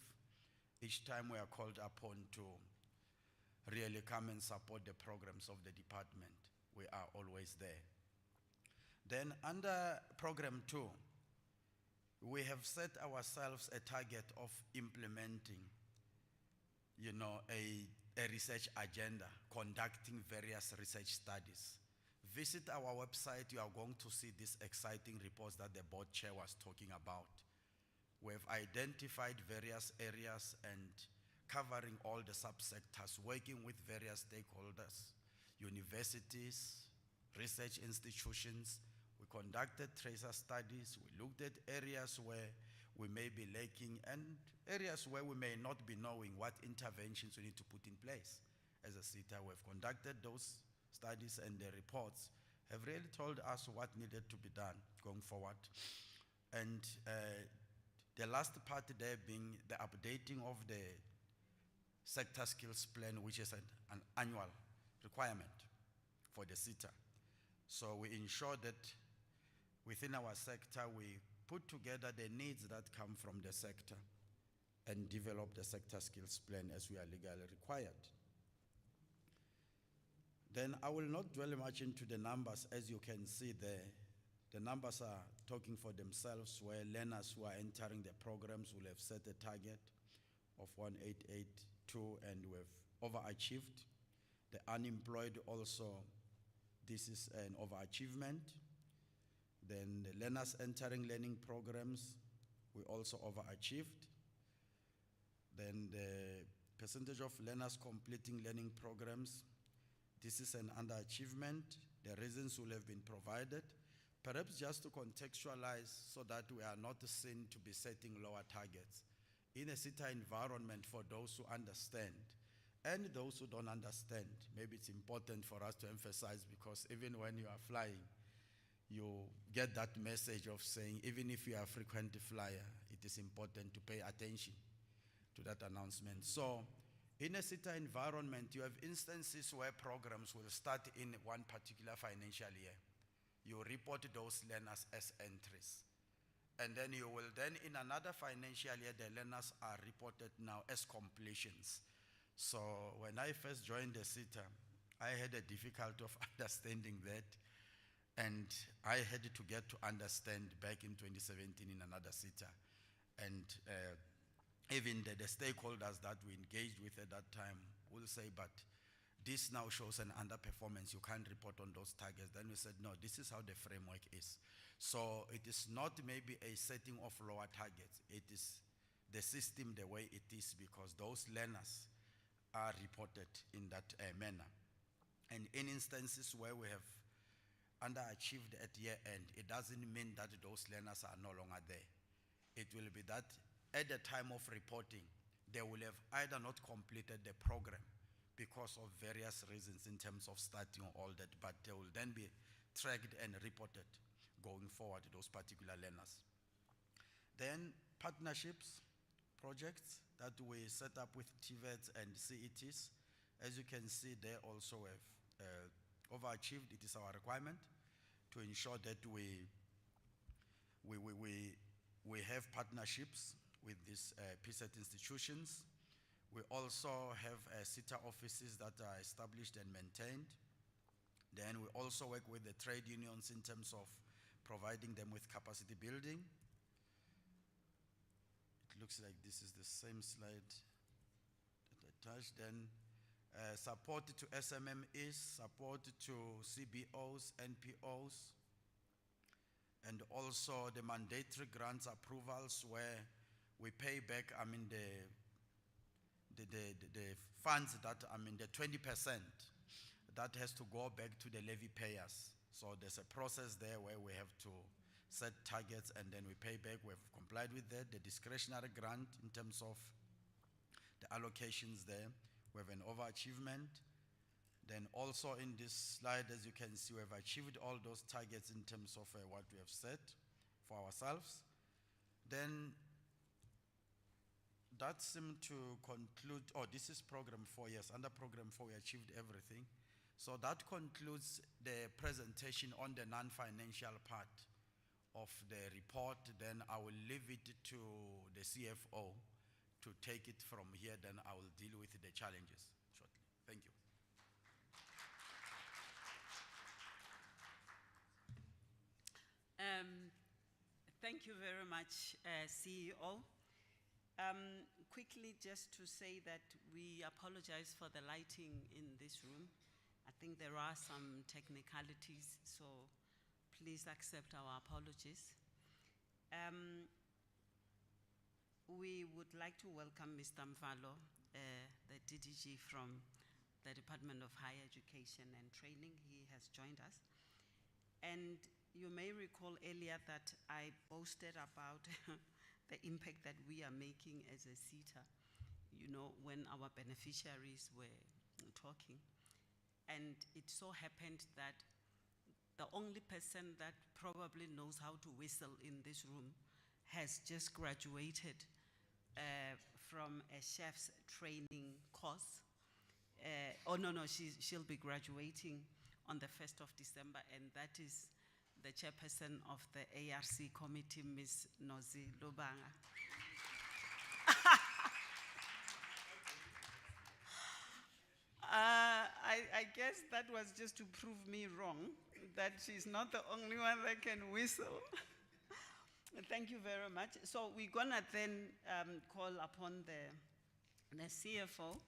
Each time we are called upon to really come and support the programs of the department, we are always there. Then under program 2, we have set ourselves a target of implementing, a research agenda, conducting various research studies. Visit our website, you are going to see these exciting reports that the board chair was talking about. We have identified various areas and covering all the subsectors, working with various stakeholders, universities, research institutions. We conducted tracer studies. We looked at areas where we may be lacking and areas where we may not be knowing what interventions we need to put in place. As a SETA, we've conducted those studies, and the reports have really told us what needed to be done going forward. And the last part there being the updating of the sector skills plan, which is an annual requirement for the SETA. So we ensure that within our sector, we put together the needs that come from the sector and develop the sector skills plan as we are legally required. Then I will not dwell much into the numbers. As you can see there, the numbers are talking for themselves, where learners who are entering the programs will have set a target of 1882, and we've overachieved. The unemployed also, this is an overachievement. Then the learners entering learning programs, we also overachieved. Then the percentage of learners completing learning programs, this is an underachievement. The reasons will have been provided. Perhaps just to contextualize so that we are not seen to be setting lower targets. In a SETA environment, for those who understand and those who don't understand, maybe it's important for us to emphasize, because even when you are flying, you get that message of saying, even if you are a frequent flyer, it is important to pay attention to that announcement. So in a SETA environment, you have instances where programs will start in one particular financial year. You report those learners as entries. And then you will then, in another financial year, the learners are reported now as completions. So when I first joined the SETA, I had a difficulty of understanding that. And I had to get to understand back in 2017 in another SETA. And even the stakeholders that we engaged with at that time will say, but this now shows an underperformance, you can't report on those targets. Then we said, no, this is how the framework is. So it is not maybe a setting of lower targets, it is the system the way it is, because those learners are reported in that manner. And in instances where we have underachieved at year end, it doesn't mean that those learners are no longer there. It will be that at the time of reporting, they will have either not completed the program because of various reasons in terms of starting all that, but they will then be tracked and reported going forward, those particular learners. Then partnerships, projects that we set up with TVETs and CETs. As you can see, they also have overachieved. It is our requirement to ensure that we have partnerships with these PSET institutions. We also have SETA offices that are established and maintained. Then we also work with the trade unions in terms of providing them with capacity building. It looks like this is the same slide that I touched. Then support to SMMEs, support to CBOs, NPOs, and also the mandatory grants approvals where we pay back, the funds that, the 20% that has to go back to the levy payers. So there's a process there where we have to set targets and then we pay back. We've complied with that. The discretionary grant in terms of the allocations there, we have an overachievement. Then also in this slide, as you can see, we have achieved all those targets in terms of what we have set for ourselves. Then that seemed to conclude, this is program 4, yes, under program 4 we achieved everything. So that concludes the presentation on the non-financial part of the report. Then I will leave it to the CFO to take it from here, then I will deal with the challenges shortly. Thank you. Thank you very much, CEO. Quickly, just to say that we apologize for the lighting in this room. I think there are some technicalities, so please accept our apologies. We would like to welcome Mr. Mvalo, the DDG from the Department of Higher Education and Training. He has joined us. And you may recall earlier that I boasted about the impact that we are making as a SETA, when our beneficiaries were talking. And it so happened that the only person that probably knows how to whistle in this room has just graduated from a chef's training course. She'll be graduating on the 1st of December, and that is the chairperson of the ARC committee, Ms. Nozi Lubanga. I guess that was just to prove me wrong, that she's not the only one that can whistle. Thank you very much. So we're gonna then call upon the CFO,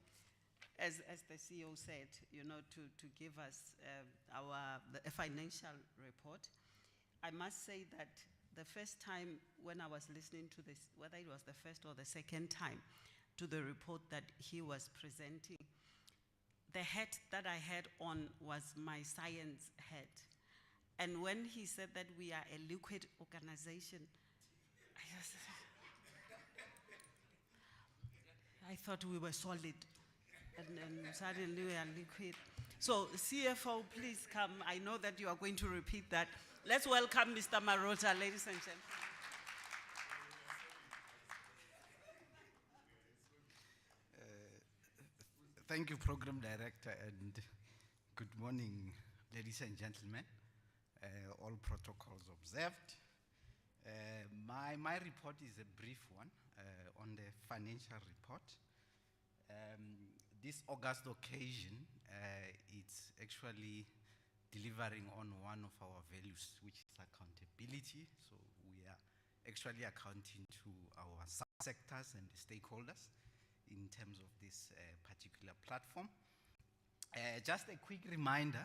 as the CEO said, to give us a financial report. I must say that the first time when I was listening to this, whether it was the first or the second time, to the report that he was presenting, the hat that I had on was my science hat. And when he said that we are a liquid organization, I thought we were solid. And then suddenly we are liquid. So CFO, please come. I know that you are going to repeat that. Let's welcome Mr. Marota, ladies and gentlemen. Thank you, Program Director, and good morning, ladies and gentlemen. All protocols observed. My report is a brief one on the financial report. This August occasion, it's actually delivering on one of our values, which is accountability. So we are actually accounting to our subsectors and the stakeholders in terms of this particular platform. Just a quick reminder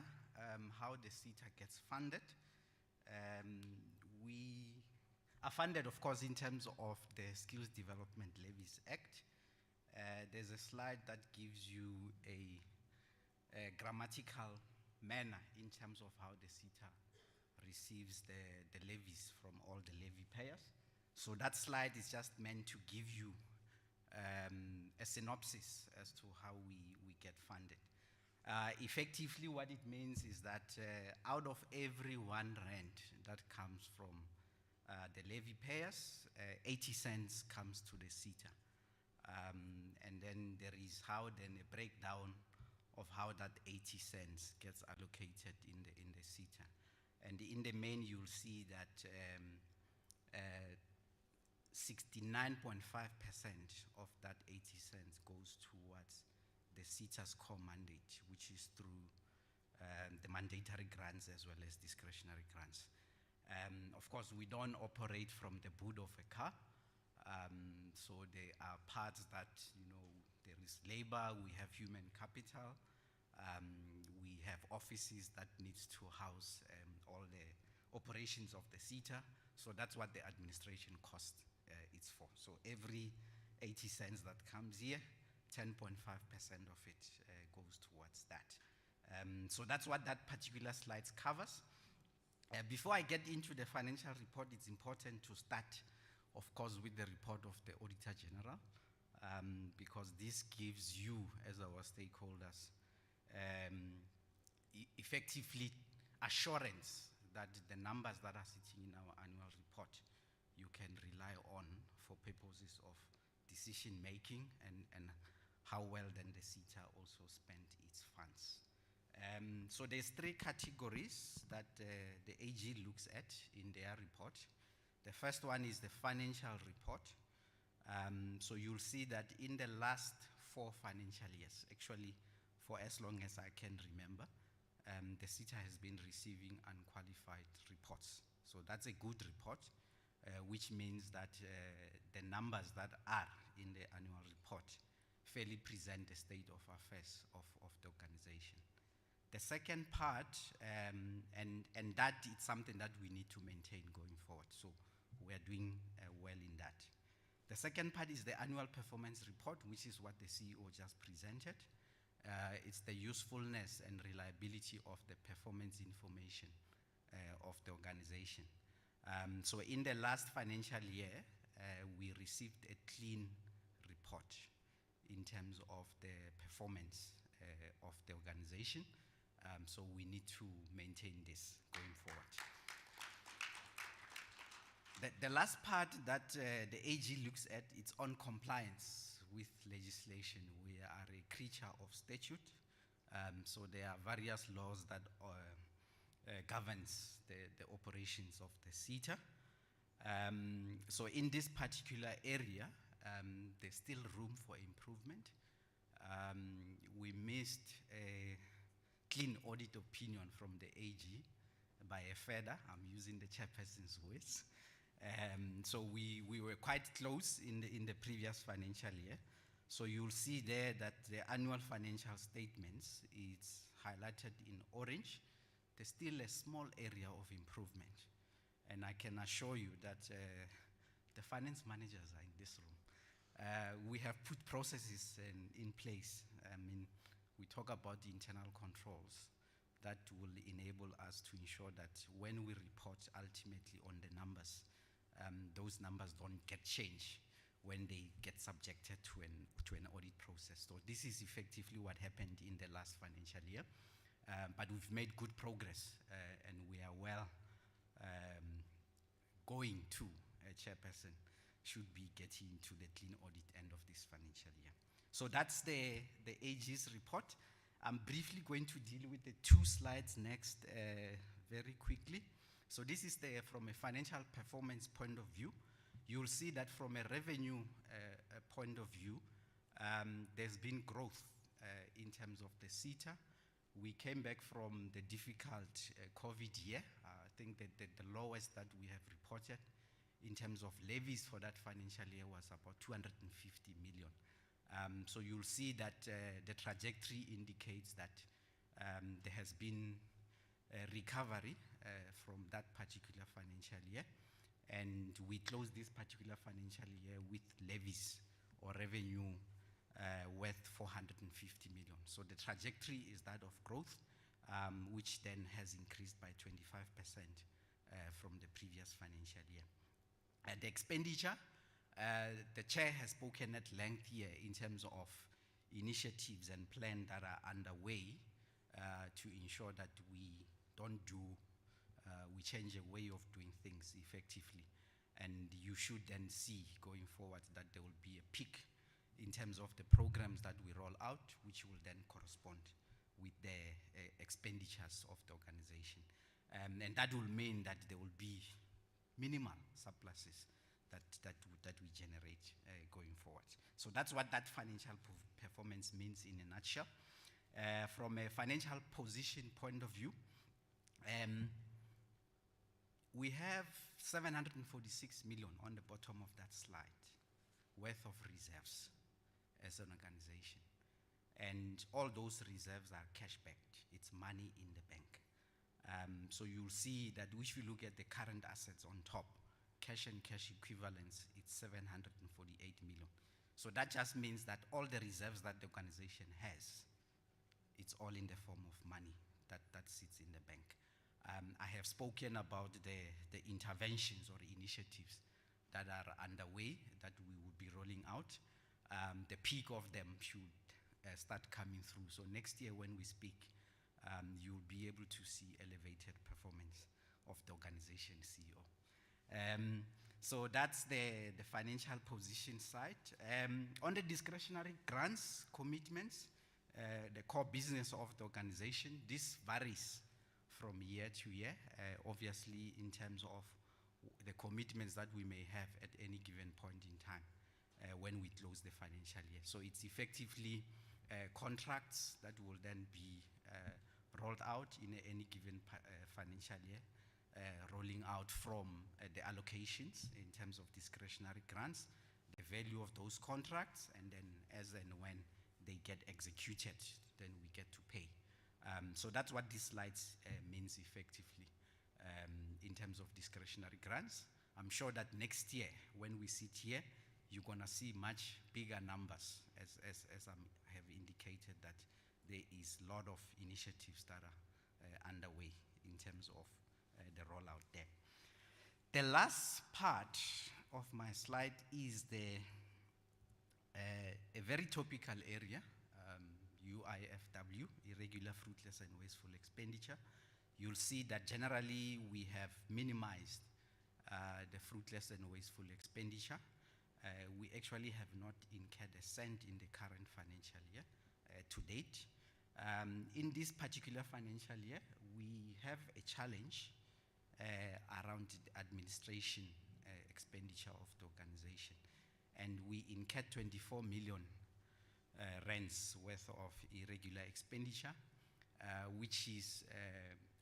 how the SETA gets funded. We are funded, of course, in terms of the Skills Development Levies Act. There's a slide that gives you a grammatical manner in terms of how the SETA receives the levies from all the levy payers. So that slide is just meant to give you a synopsis as to how we get funded. Effectively, what it means is that out of every #1 that comes from the levy payers, 80 cents comes to the SETA. And then there is a breakdown of how that 80 cents gets allocated in the SETA. And in the main, you'll see that 69.5% of that 80 cents goes towards the SETA's core mandate, which is through the mandatory grants as well as discretionary grants. Of course, we don't operate from the boot of a car. So there are parts that, there is labor, we have human capital, we have offices that needs to house all the operations of the SETA. So that's what the administration cost is for. So every 80 cents that comes here, 10.5% of it goes towards that. So that's what that particular slide covers. Before I get into the financial report, it's important to start, of course, with the report of the Auditor General, because this gives you, as our stakeholders, effectively assurance that the numbers that are sitting in our annual report, you can rely on for purposes of decision making and how well then the SETA also spent its funds. So there's 3 categories that the AG looks at in their report. The first one is the financial report. So you'll see that in the last 4 financial years, actually for as long as I can remember, the SETA has been receiving unqualified reports. So that's a good report, which means that the numbers that are in the annual report fairly present the state of affairs of the organization. The second part, and that is something that we need to maintain going forward. So we are doing well in that. The second part is the annual performance report, which is what the CEO just presented. It's the usefulness and reliability of the performance information of the organization. So in the last financial year, we received a clean report in terms of the performance of the organization. So we need to maintain this going forward. The last part that the AG looks at, it's on compliance with legislation. We are a creature of statute. So there are various laws that governs the operations of the SETA. So in this particular area, there's still room for improvement. We missed a clean audit opinion from the AG by a feather. I'm using the chairperson's words. So we were quite close in the previous financial year. So you'll see there that the annual financial statements is highlighted in orange. There's still a small area of improvement. And I can assure you that the finance managers are in this room. We have put processes in place. I mean, we talk about the internal controls that will enable us to ensure that when we report ultimately on the numbers, those numbers don't get changed when they get subjected to an audit process. So this is effectively what happened in the last financial year. But we've made good progress, and we are well going to, Chairperson, should be getting to the clean audit end of this financial year. So that's the AG's report. I'm briefly going to deal with the 2 slides next very quickly. So this is from a financial performance point of view. You'll see that from a revenue point of view, there's been growth in terms of the SETA. We came back from the difficult COVID year. I think that the lowest that we have reported in terms of levies for that financial year was about 250 million. So you'll see that the trajectory indicates that there has been a recovery from that particular financial year. And we closed this particular financial year with levies or revenue worth 450 million. So the trajectory is that of growth, which then has increased by 25% from the previous financial year. The expenditure, the chair has spoken at length here in terms of initiatives and plans that are underway to ensure that we change a way of doing things effectively. And you should then see going forward that there will be a peak in terms of the programs that we roll out, which will then correspond with the expenditures of the organization. And that will mean that there will be minimal surpluses that we generate going forward. So that's what that financial performance means in a nutshell. From a financial position point of view, we have 746 million on the bottom of that slide worth of reserves as an organization. And all those reserves are cash backed. It's money in the bank. So you'll see that if you look at the current assets on top, cash and cash equivalents, it's 748 million. So that just means that all the reserves that the organization has, it's all in the form of money that sits in the bank. I have spoken about the interventions or initiatives that are underway that we will be rolling out. The peak of them should start coming through. So next year when we speak, you'll be able to see elevated performance of the organization CEO. So that's the financial position side. On the discretionary grants, commitments, the core business of the organization, this varies from year to year, obviously in terms of the commitments that we may have at any given point in time when we close the financial year. So it's effectively contracts that will then be rolled out in any given financial year, rolling out from the allocations in terms of discretionary grants, the value of those contracts, and then as and when they get executed, then we get to pay. So that's what this slide means effectively in terms of discretionary grants. I'm sure that next year, when we sit here, you're going to see much bigger numbers as I have indicated that there is a lot of initiatives that are underway in terms of the rollout there. The last part of my slide is a very topical area, UIFW, irregular, fruitless and wasteful expenditure. You'll see that generally we have minimized the fruitless and wasteful expenditure. We actually have not incurred a cent in the current financial year to date. In this particular financial year, we have a challenge around the administration expenditure of the organization. And we incurred 24 million rands worth of irregular expenditure, which is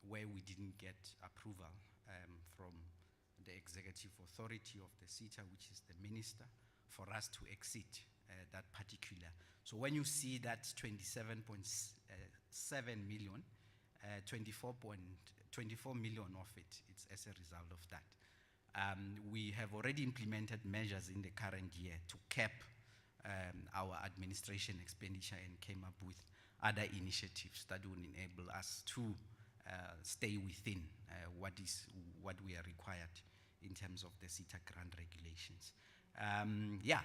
where we didn't get approval from the executive authority of the SETA, which is the minister, for us to exit that particular. So when you see that 27.7 million, 24.7 24 million of it's as a result of that. We have already implemented measures in the current year to cap our administration expenditure and came up with other initiatives that will enable us to stay within what we are required in terms of the SETA grant regulations.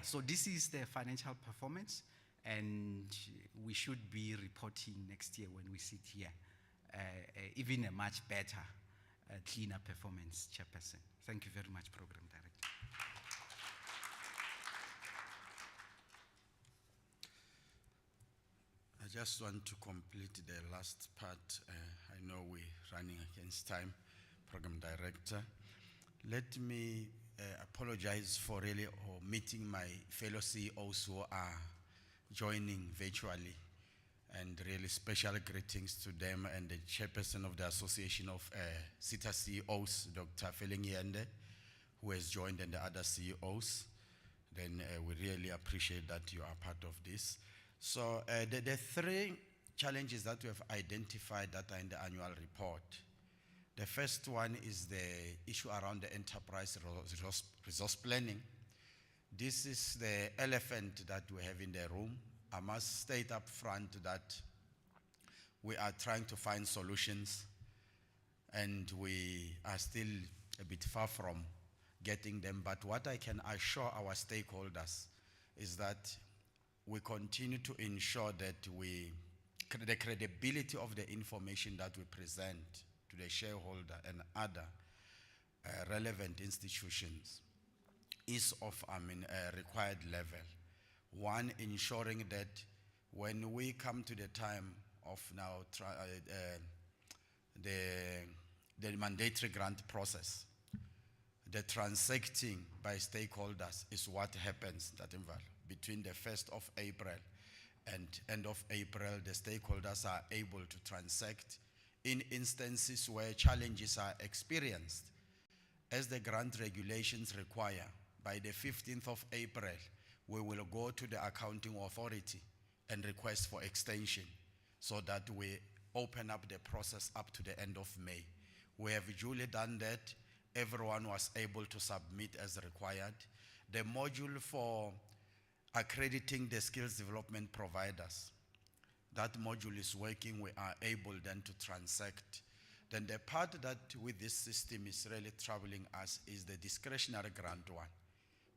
So this is the financial performance, and we should be reporting next year when we sit here, even a much better, cleaner performance, Chairperson. Thank you very much, Program Director. I just want to complete the last part. I know we're running against time, Program Director. Let me apologize for really omitting my fellow CEOs who are joining virtually, and really special greetings to them and the chairperson of the Association of SETA CEOs, Dr. Felingiende, who has joined, and the other CEOs. Then we really appreciate that you are part of this. So the three challenges that we have identified that are in the annual report. The first one is the issue around the enterprise resource planning. This is the elephant that we have in the room. I must state up front that we are trying to find solutions, and we are still a bit far from getting them. But what I can assure our stakeholders is that we continue to ensure that the credibility of the information that we present to the shareholder and other relevant institutions is of a required level. One, ensuring that when we come to the time of now the mandatory grant process, the transacting by stakeholders is what happens between the 1st of April and end of April. The stakeholders are able to transact in instances where challenges are experienced. As the grant regulations require, by the 15th of April, we will go to the accounting authority and request for extension so that we open up the process up to the end of May. We have duly done that. Everyone was able to submit as required. The module for accrediting the skills development providers, that module is working. We are able then to transact. Then the part that with this system is really troubling us is the discretionary grant one.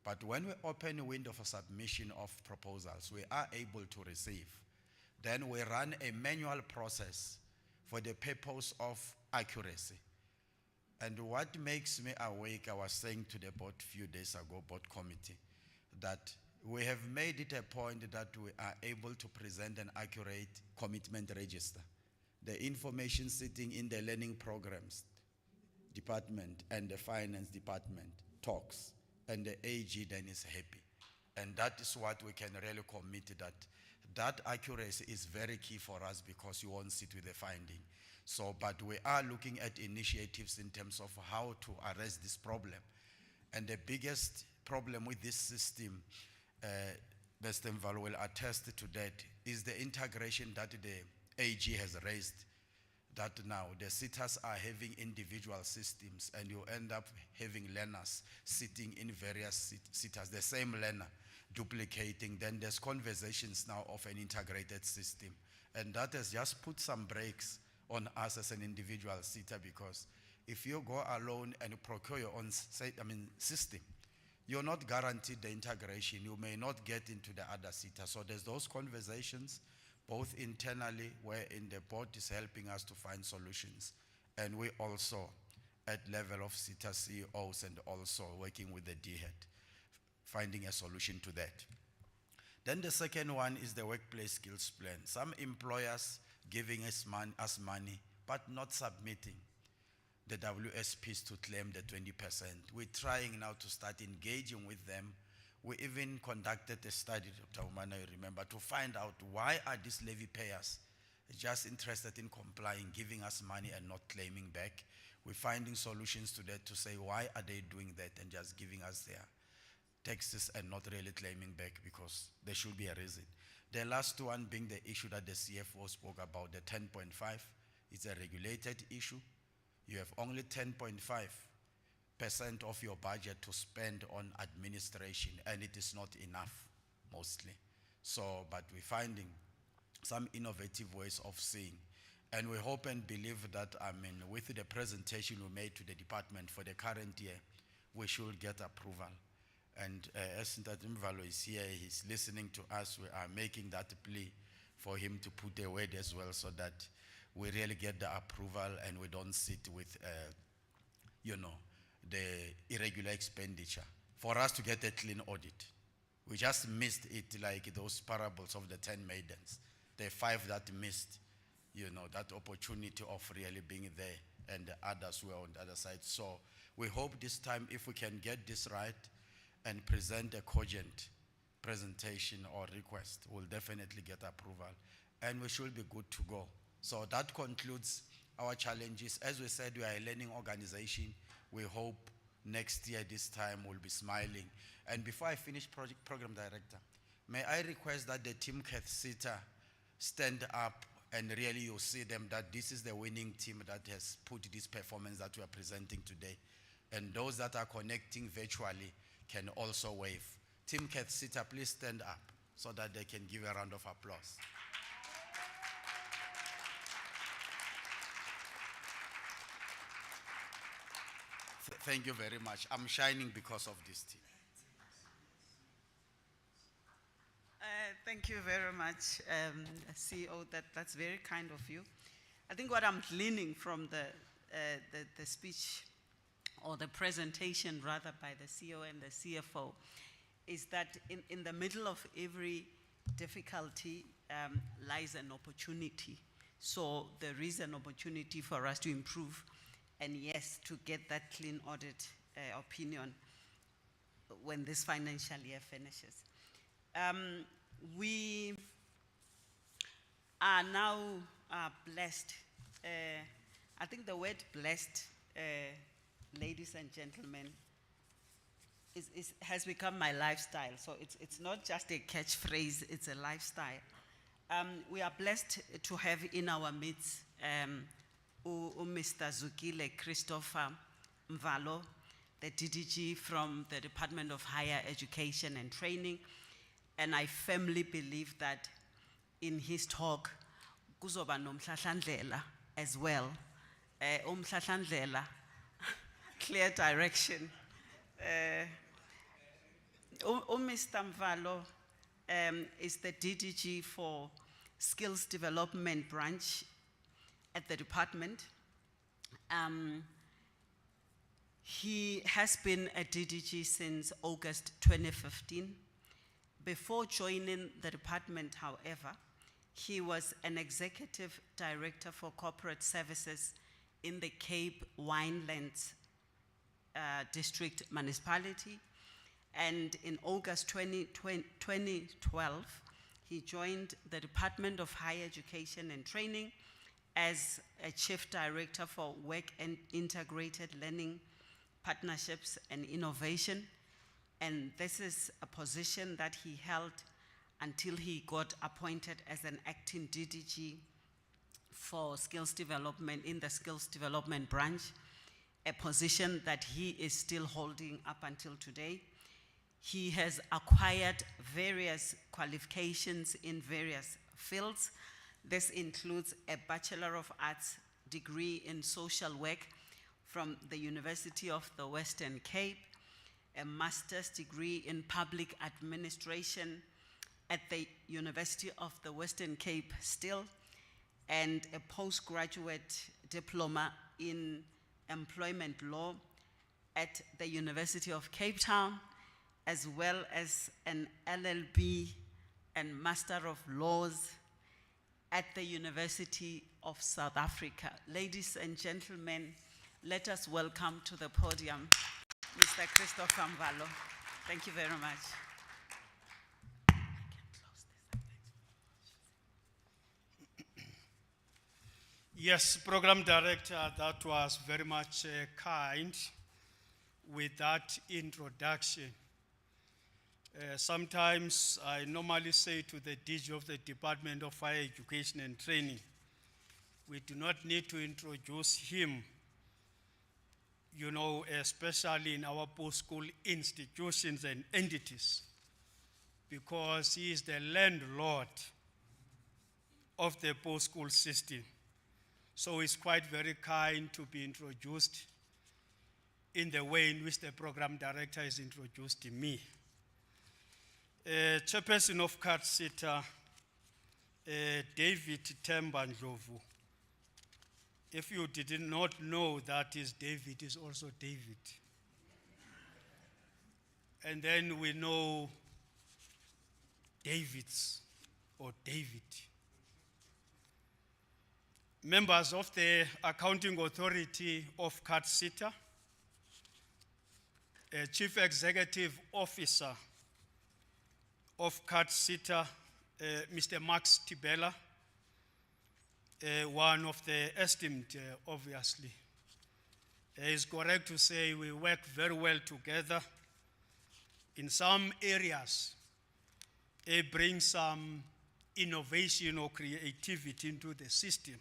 But when we open a window for submission of proposals, we are able to receive. Then we run a manual process for the purpose of accuracy. And what makes me awake, I was saying to the board a few days ago, board committee, that we have made it a point that we are able to present an accurate commitment register. The information sitting in the learning programs department and the finance department talks, and the AG then is happy. And that is what we can really commit, that accuracy is very key for us, because you won't sit with the finding. So, but we are looking at initiatives in terms of how to arrest this problem. And the biggest problem with this system, Mr. Mvalo will attest to that, is the integration that the AG has raised, that now the SETAs are having individual systems, and you end up having learners sitting in various SETAs, the same learner duplicating. Then there's conversations now of an integrated system, and that has just put some brakes on us as an individual SETA, because if you go alone and procure your own system, you're not guaranteed the integration. You may not get into the other SETA. So there's those conversations, both internally, wherein the board is helping us to find solutions, and we also at level of SETA CEOs and also working with the DHEAD, finding a solution to that. Then the second one is the workplace skills plan. Some employers giving us money, but not submitting the WSPs to claim the 20%. We're trying now to start engaging with them. We even conducted a study, Dr. Umana, you remember, to find out why are these levy payers just interested in complying, giving us money and not claiming back. We're finding solutions to that, to say why are they doing that and just giving us their taxes and not really claiming back, because there should be a reason. The last one being the issue that the CFO spoke about, the 10.5. It's a regulated issue. you have only 10.5% of your budget to spend on administration, and it is not enough, mostly. So, but we're finding some innovative ways of seeing. And we hope and believe that, with the presentation we made to the department for the current year, we should get approval. And as Ntatimvalo is here, he's listening to us, we are making that plea for him to put a word as well, so that we really get the approval and we don't sit with, the irregular expenditure. For us to get a clean audit. We just missed it, like those parables of the 10 maidens. The 5 that missed, that opportunity of really being there, and the others were on the other side. So we hope this time, if we can get this right and present a cogent presentation or request, we'll definitely get approval, and we should be good to go. So that concludes our challenges. As we said, we are a learning organization. We hope next year, this time, we'll be smiling. And before I finish, Program Director, may I request that the team Cathsseta stand up, and really you see them, that this is the winning team that has put this performance that we are presenting today. And those that are connecting virtually can also wave. Team Cathsseta, please stand up so that they can give a round of applause. Thank you very much. I'm shining because of this team. Thank you very much, CEO. That's very kind of you. I think what I'm gleaning from the speech, or the presentation rather, by the CEO and the CFO, is that in the middle of every difficulty lies an opportunity. So there is an opportunity for us to improve, and yes, to get that clean audit opinion when this financial year finishes. We are now blessed. I think the word blessed, ladies and gentlemen, has become my lifestyle. So it's not just a catchphrase, it's a lifestyle. We are blessed to have in our midst Mr. Zukile Christopher Mvalo, the DDG from the Department of Higher Education and Training. And I firmly believe that in his talk, kuzoba nomhlahlandlela as well. Umhlahlandlela, clear direction. Mr. Mvalo is the DDG for Skills Development Branch at the department. He has been a DDG since August 2015. Before joining the department, however, he was an executive director for corporate services in the Cape Winelands District Municipality. And in August 2012, he joined the Department of Higher Education and Training as a chief director for Work and Integrated Learning, Partnerships and Innovation. And this is a position that he held until he got appointed as an acting DDG for skills development in the skills development branch, a position that he is still holding up until today. He has acquired various qualifications in various fields. This includes a Bachelor of Arts degree in social work from the University of the Western Cape, a master's degree in public administration at the University of the Western Cape still, and a postgraduate diploma in employment law at the University of Cape Town, as well as an LLB and Master of Laws at the University of South Africa. Ladies and gentlemen, let us welcome to the podium Mr. Christopher Mvalo. Thank you very much. Yes, Program Director, that was very much kind with that introduction. Sometimes I normally say to the DG of the Department of Higher Education and Training, we do not need to introduce him you know, especially in our post-school institutions and entities, because he is the landlord of the post-school system. So it's quite very kind to be introduced in the way in which the program director has introduced me. Chairperson of Cathsseta, David Themba Ndlovu. If you did not know, that is David is also David. And then we know Davids or David. Members of the Accounting Authority of Cathsseta, Chief Executive Officer of Cathsseta, Mr. Max Tibella, one of the esteemed, obviously. It's correct to say we work very well together. In some areas, it brings some innovation or creativity into the system.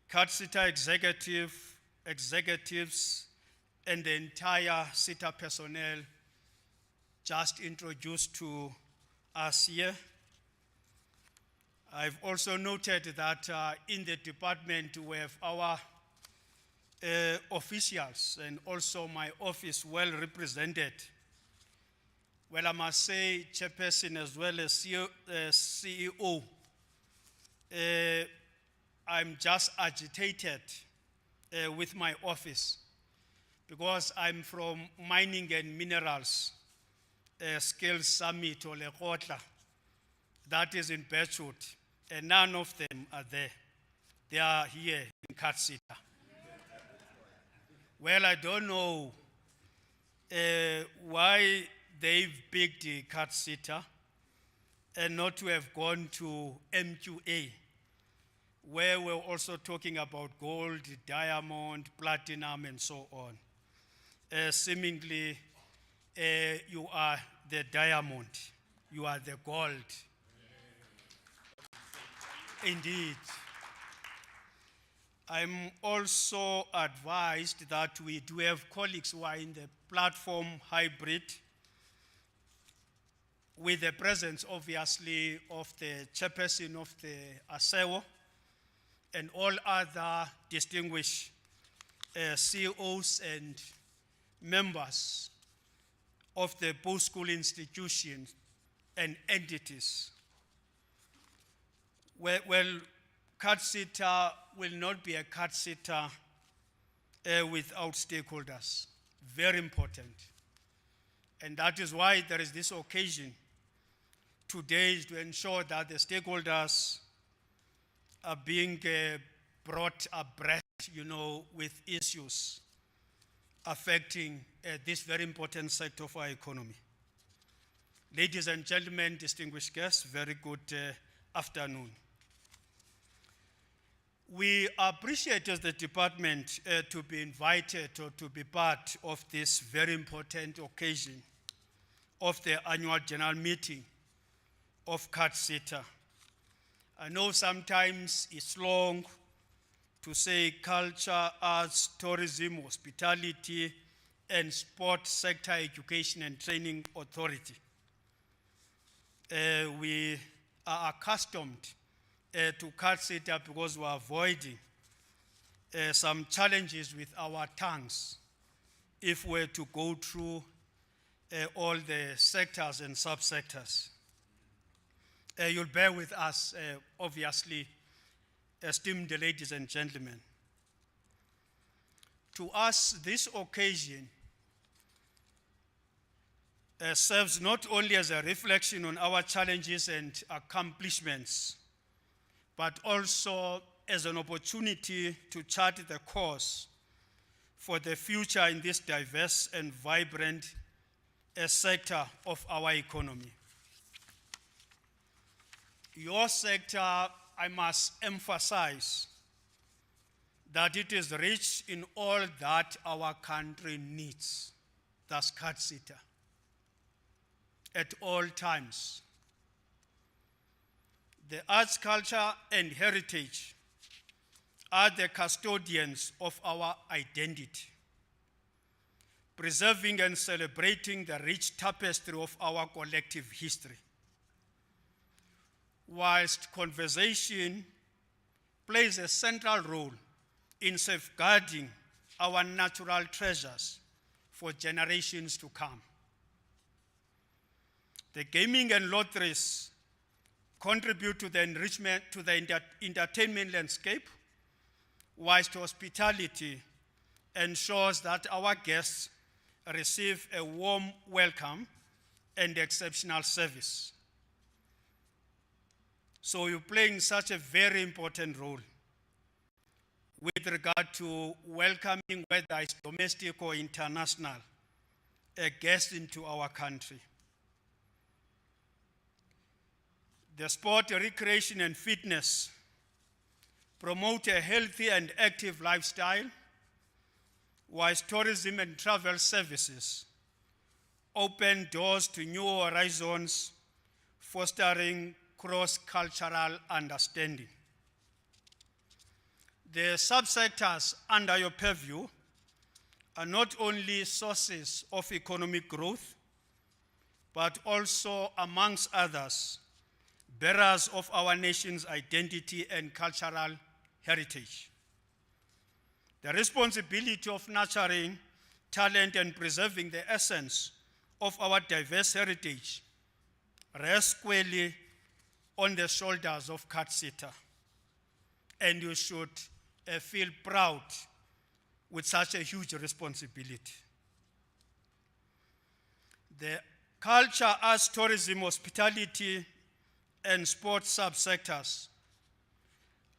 Cathsseta executives, and the entire SETA personnel just introduced to us here. I've also noted that in the department we have our officials and also my office well represented. Well, I must say, Chairperson as well as CEO, I'm just agitated with my office because I'm from Mining and Minerals Skills Summit or Lekotla, that is in Birchwood, and none of them are there. They are here in Cathsseta. Well, I don't know why they've picked Cathsseta and not to have gone to MQA, where we're also talking about gold, diamond, platinum, and so on. Seemingly, you are the diamond, you are the gold. Indeed. I'm also advised that we do have colleagues who are in the platform hybrid, with the presence, obviously, of the chairperson of the ASEWO and all other distinguished CEOs and members of the post-school institutions and entities. Well, Cathsseta will not be a Cathsseta without stakeholders. Very important. And that is why there is this occasion today, is to ensure that the stakeholders are being brought abreast, you know, with issues affecting this very important sector of our economy. Ladies and gentlemen, distinguished guests, very good afternoon. We appreciate as the department to be invited or to be part of this very important occasion of the annual general meeting of Cathsseta. I know sometimes it's long to say culture, arts, tourism, hospitality, and sport sector education and training authority. We are accustomed to Cathsseta because we are avoiding some challenges with our tongues if we're to go through all the sectors and subsectors. You'll bear with us, obviously, esteemed ladies and gentlemen. To us, this occasion serves not only as a reflection on our challenges and accomplishments, but also as an opportunity to chart the course for the future in this diverse and vibrant sector of our economy. Your sector, I must emphasize that it is rich in all that our country needs. That's Cathsseta. At all times. The arts, culture, and heritage are the custodians of our identity, preserving and celebrating the rich tapestry of our collective history. Whilst conversation plays a central role in safeguarding our natural treasures for generations to come. The gaming and lotteries contribute to the enrichment, to the entertainment landscape, whilst hospitality ensures that our guests receive a warm welcome and exceptional service. So you're playing such a very important role with regard to welcoming, whether it's domestic or international, a guest into our country. The sport, recreation, and fitness promote a healthy and active lifestyle, whilst tourism and travel services open doors to new horizons, fostering cross-cultural understanding. The subsectors under your purview are not only sources of economic growth, but also, amongst others, bearers of our nation's identity and cultural heritage. The responsibility of nurturing talent and preserving the essence of our diverse heritage rests squarely on the shoulders of Cathsseta, and you should feel proud with such a huge responsibility. The culture, arts, tourism, hospitality, and sports subsectors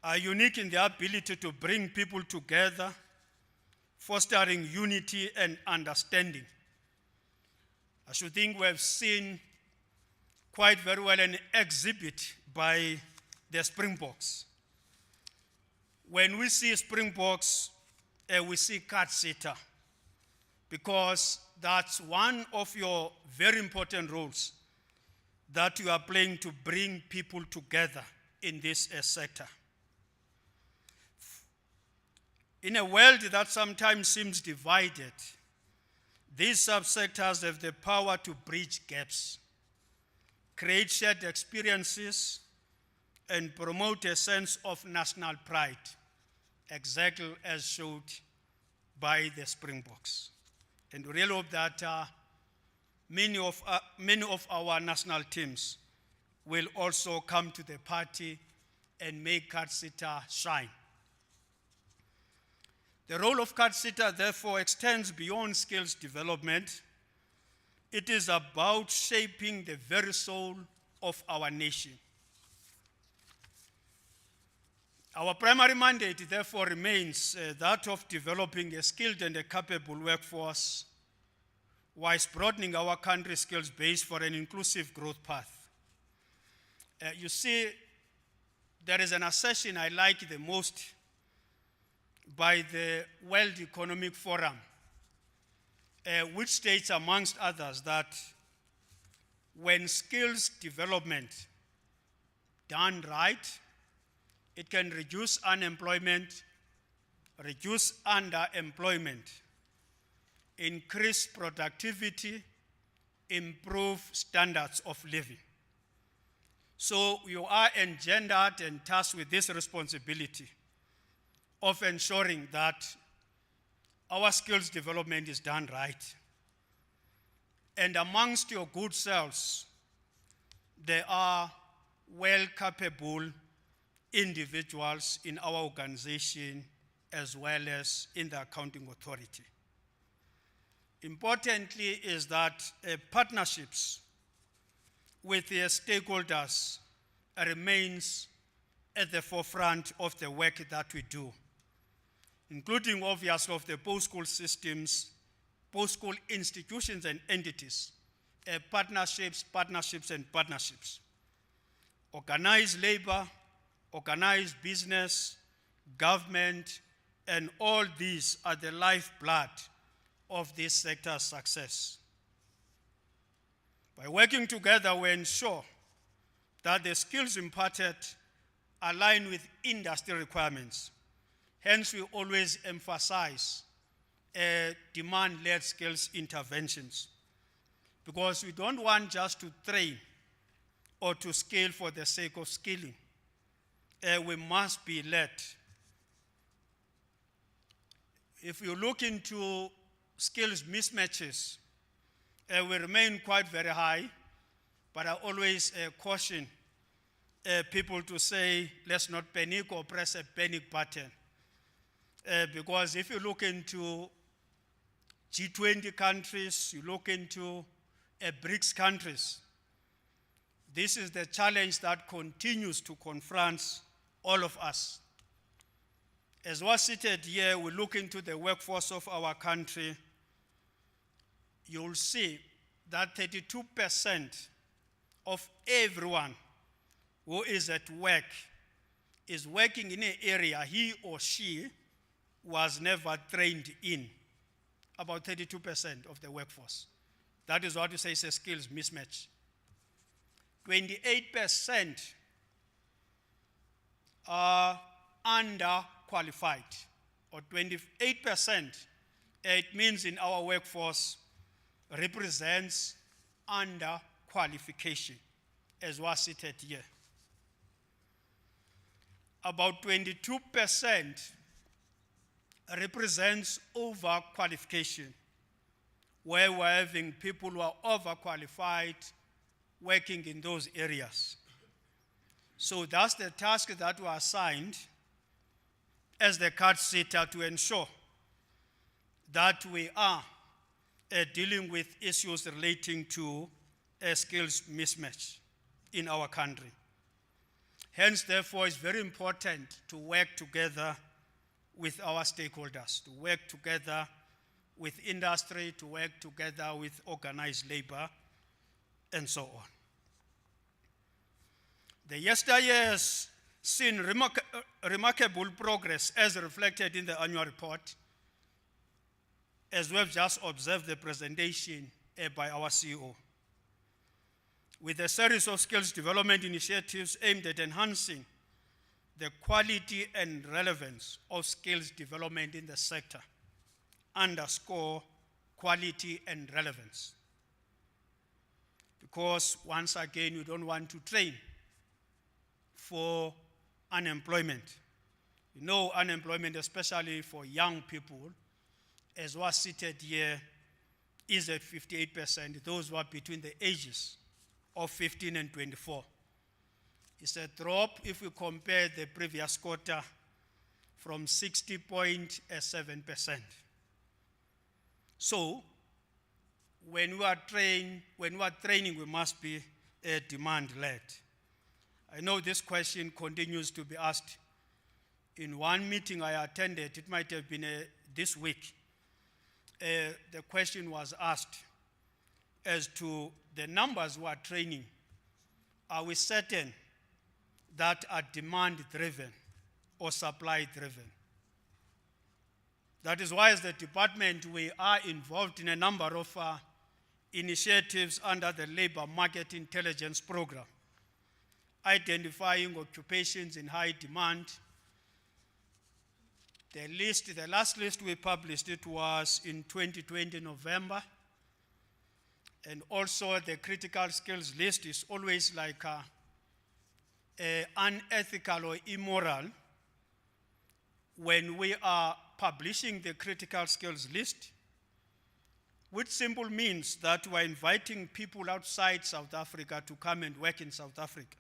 are unique in their ability to bring people together, fostering unity and understanding. I should think we have seen quite very well an exhibit by the Springboks. When we see Springboks, we see Cathsseta, because that's one of your very important roles that you are playing to bring people together in this sector. In a world that sometimes seems divided, these subsectors have the power to bridge gaps, create shared experiences, and promote a sense of national pride, exactly as showed by the Springboks. And we really hope that many of our national teams will also come to the party and make Cathsseta shine. The role of Cathsseta, therefore, extends beyond skills development. It is about shaping the very soul of our nation. Our primary mandate, therefore, remains that of developing a skilled and a capable workforce, whilst broadening our country's skills base for an inclusive growth path. You see, there is an assertion I like the most by the World Economic Forum, which states, amongst others, that when skills development done right, it can reduce unemployment, reduce underemployment, increase productivity, improve standards of living. So you are engendered and tasked with this responsibility of ensuring that our skills development is done right. And amongst your good selves, there are well-capable individuals in our organization as well as in the accounting authority. Importantly is that partnerships with the stakeholders remains at the forefront of the work that we do, including obviously of the post-school systems, post-school institutions and entities, partnerships, organized labor, organized business, government, and all these are the lifeblood of this sector's success. By working together, we ensure that the skills imparted align with industry requirements Hence, we always emphasize demand-led skills interventions, because we don't want just to train or to scale for the sake of skilling. We must be led. If you look into skills mismatches, we remain quite very high, but I always caution people to say, let's not panic or press a panic button. Because if you look into G20 countries, you look into BRICS countries, this is the challenge that continues to confront all of us. As was stated here, we look into the workforce of our country, you'll see that 32% of everyone who is at work is working in an area he or she was never trained in. About 32% of the workforce. That is what we say is a skills mismatch. 28% are underqualified, or 28%, it means in our workforce, represents underqualification, as was stated here. About 22% represents overqualification, where we're having people who are overqualified working in those areas. So that's the task that we are assigned as the Cathsseta to ensure that we are dealing with issues relating to a skills mismatch in our country. Hence, therefore, it's very important to work together with our stakeholders, to work together with industry, to work together with organized labor, and so on. The yesteryear has seen remarkable progress as reflected in the annual report, as we've just observed the presentation by our CEO. With a series of skills development initiatives aimed at enhancing the quality and relevance of skills development in the sector, underscore quality and relevance. Because once again, you don't want to train for unemployment. You know, unemployment, especially for young people, as was stated here, is at 58%, those who are between the ages of 15 and 24. It's a drop if we compare the previous quarter from 60.7%. So, when we are training, we must be demand-led. I know this question continues to be asked. In one meeting I attended, it might have been this week, the question was asked as to the numbers we are training. Are we certain that are demand-driven or supply-driven? That is why as the department we are involved in a number of initiatives under the Labor Market Intelligence Program, identifying occupations in high demand. The last list we published, it was in 2020 November. And also the critical skills list is always like unethical or immoral when we are publishing the critical skills list, which simply means that we're inviting people outside South Africa to come and work in South Africa,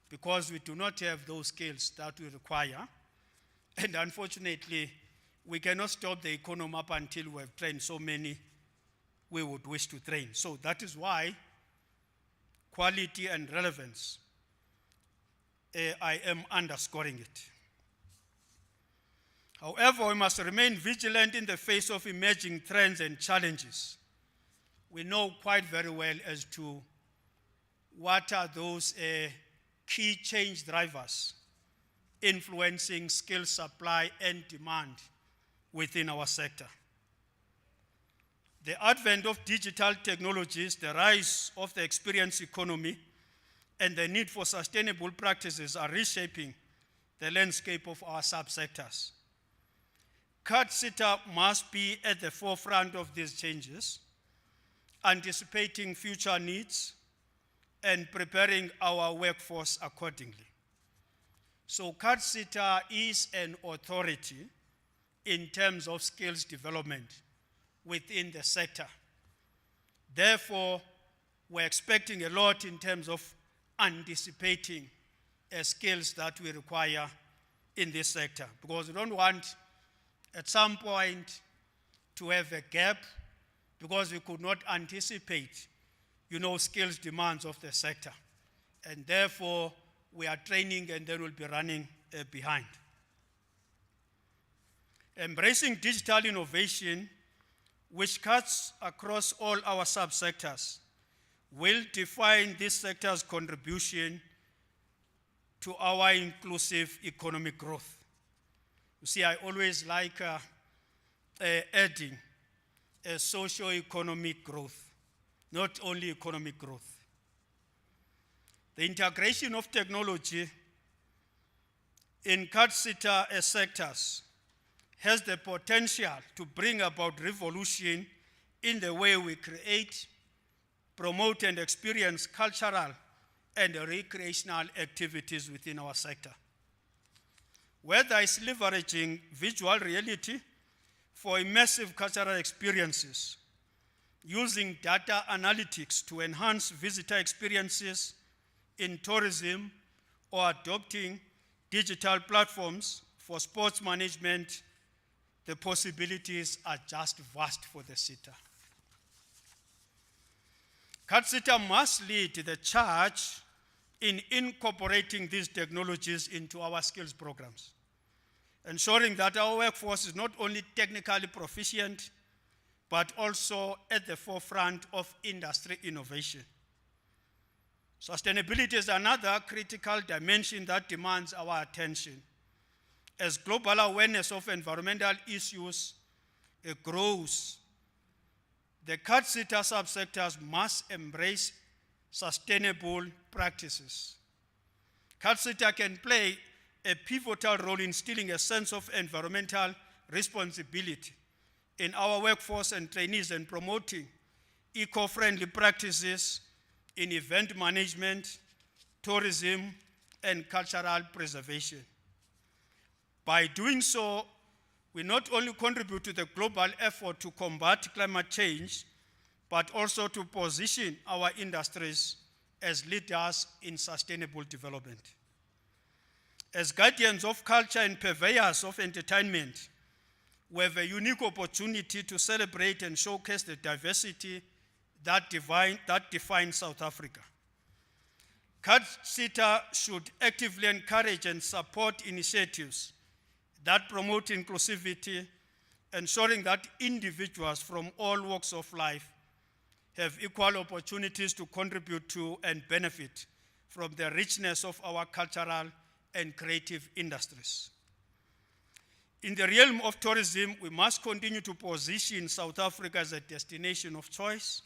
because we do not have those skills that we require. And unfortunately, we cannot stop the economy up until we have trained so many we would wish to train. So that is why quality and relevance, I am underscoring it. However, we must remain vigilant in the face of emerging trends and challenges. We know quite very well as to what are those key change drivers influencing skill supply and demand within our sector. The advent of digital technologies, the rise of the experience economy, and the need for sustainable practices are reshaping the landscape of our subsectors. Cathsseta must be at the forefront of these changes, anticipating future needs and preparing our workforce accordingly. So Cathsseta is an authority in terms of skills development within the sector. Therefore, we're expecting a lot in terms of anticipating skills that we require in this sector, because we don't want at some point to have a gap because we could not anticipate, skills demands of the sector. And therefore, we are training and then we'll be running behind. Embracing digital innovation, which cuts across all our subsectors, will define this sector's contribution to our inclusive economic growth. You see, I always like adding a socio-economic growth, not only economic growth. The integration of technology in Cathsseta sectors has the potential to bring about revolution in the way we create, promote, and experience cultural and recreational activities within our sector. Whether it's leveraging virtual reality for immersive cultural experiences, using data analytics to enhance visitor experiences in tourism, or adopting digital platforms for sports management, the possibilities are just vast for the SETA. Cathsseta must lead the charge in incorporating these technologies into our skills programs, ensuring that our workforce is not only technically proficient, but also at the forefront of industry innovation. Sustainability is another critical dimension that demands our attention. As global awareness of environmental issues grows, the Cathsseta subsectors must embrace sustainable practices. Cathsseta can play a pivotal role in instilling a sense of environmental responsibility in our workforce and trainees and promoting eco-friendly practices in event management, tourism, and cultural preservation. By doing so, we not only contribute to the global effort to combat climate change, but also to position our industries as leaders in sustainable development. As guardians of culture and purveyors of entertainment, we have a unique opportunity to celebrate and showcase the diversity that defines South Africa. Cathsseta should actively encourage and support initiatives that promote inclusivity, ensuring that individuals from all walks of life have equal opportunities to contribute to and benefit from the richness of our cultural and creative industries. In the realm of tourism, we must continue to position South Africa as a destination of choice.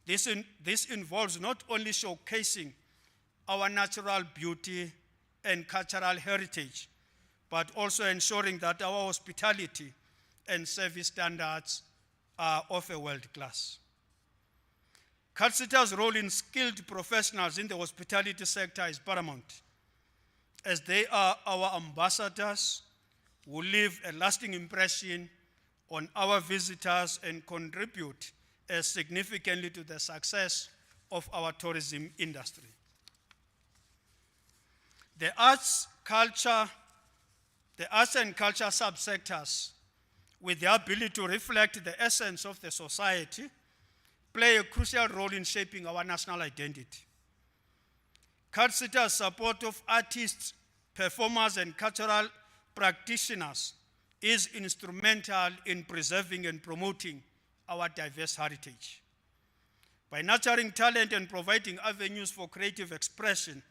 This involves not only showcasing our natural beauty and cultural heritage, but also ensuring that our hospitality and service standards are of a world class. Cathsseta's role in skilled professionals in the hospitality sector is paramount, as they are our ambassadors who leave a lasting impression on our visitors and contribute significantly to the success of our tourism industry. The arts and culture subsectors, with the ability to reflect the essence of the society, play a crucial role in shaping our national identity. Cathsseta's support of artists, performers, and cultural practitioners is instrumental in preserving and promoting our diverse heritage. By nurturing talent and providing avenues for creative expression,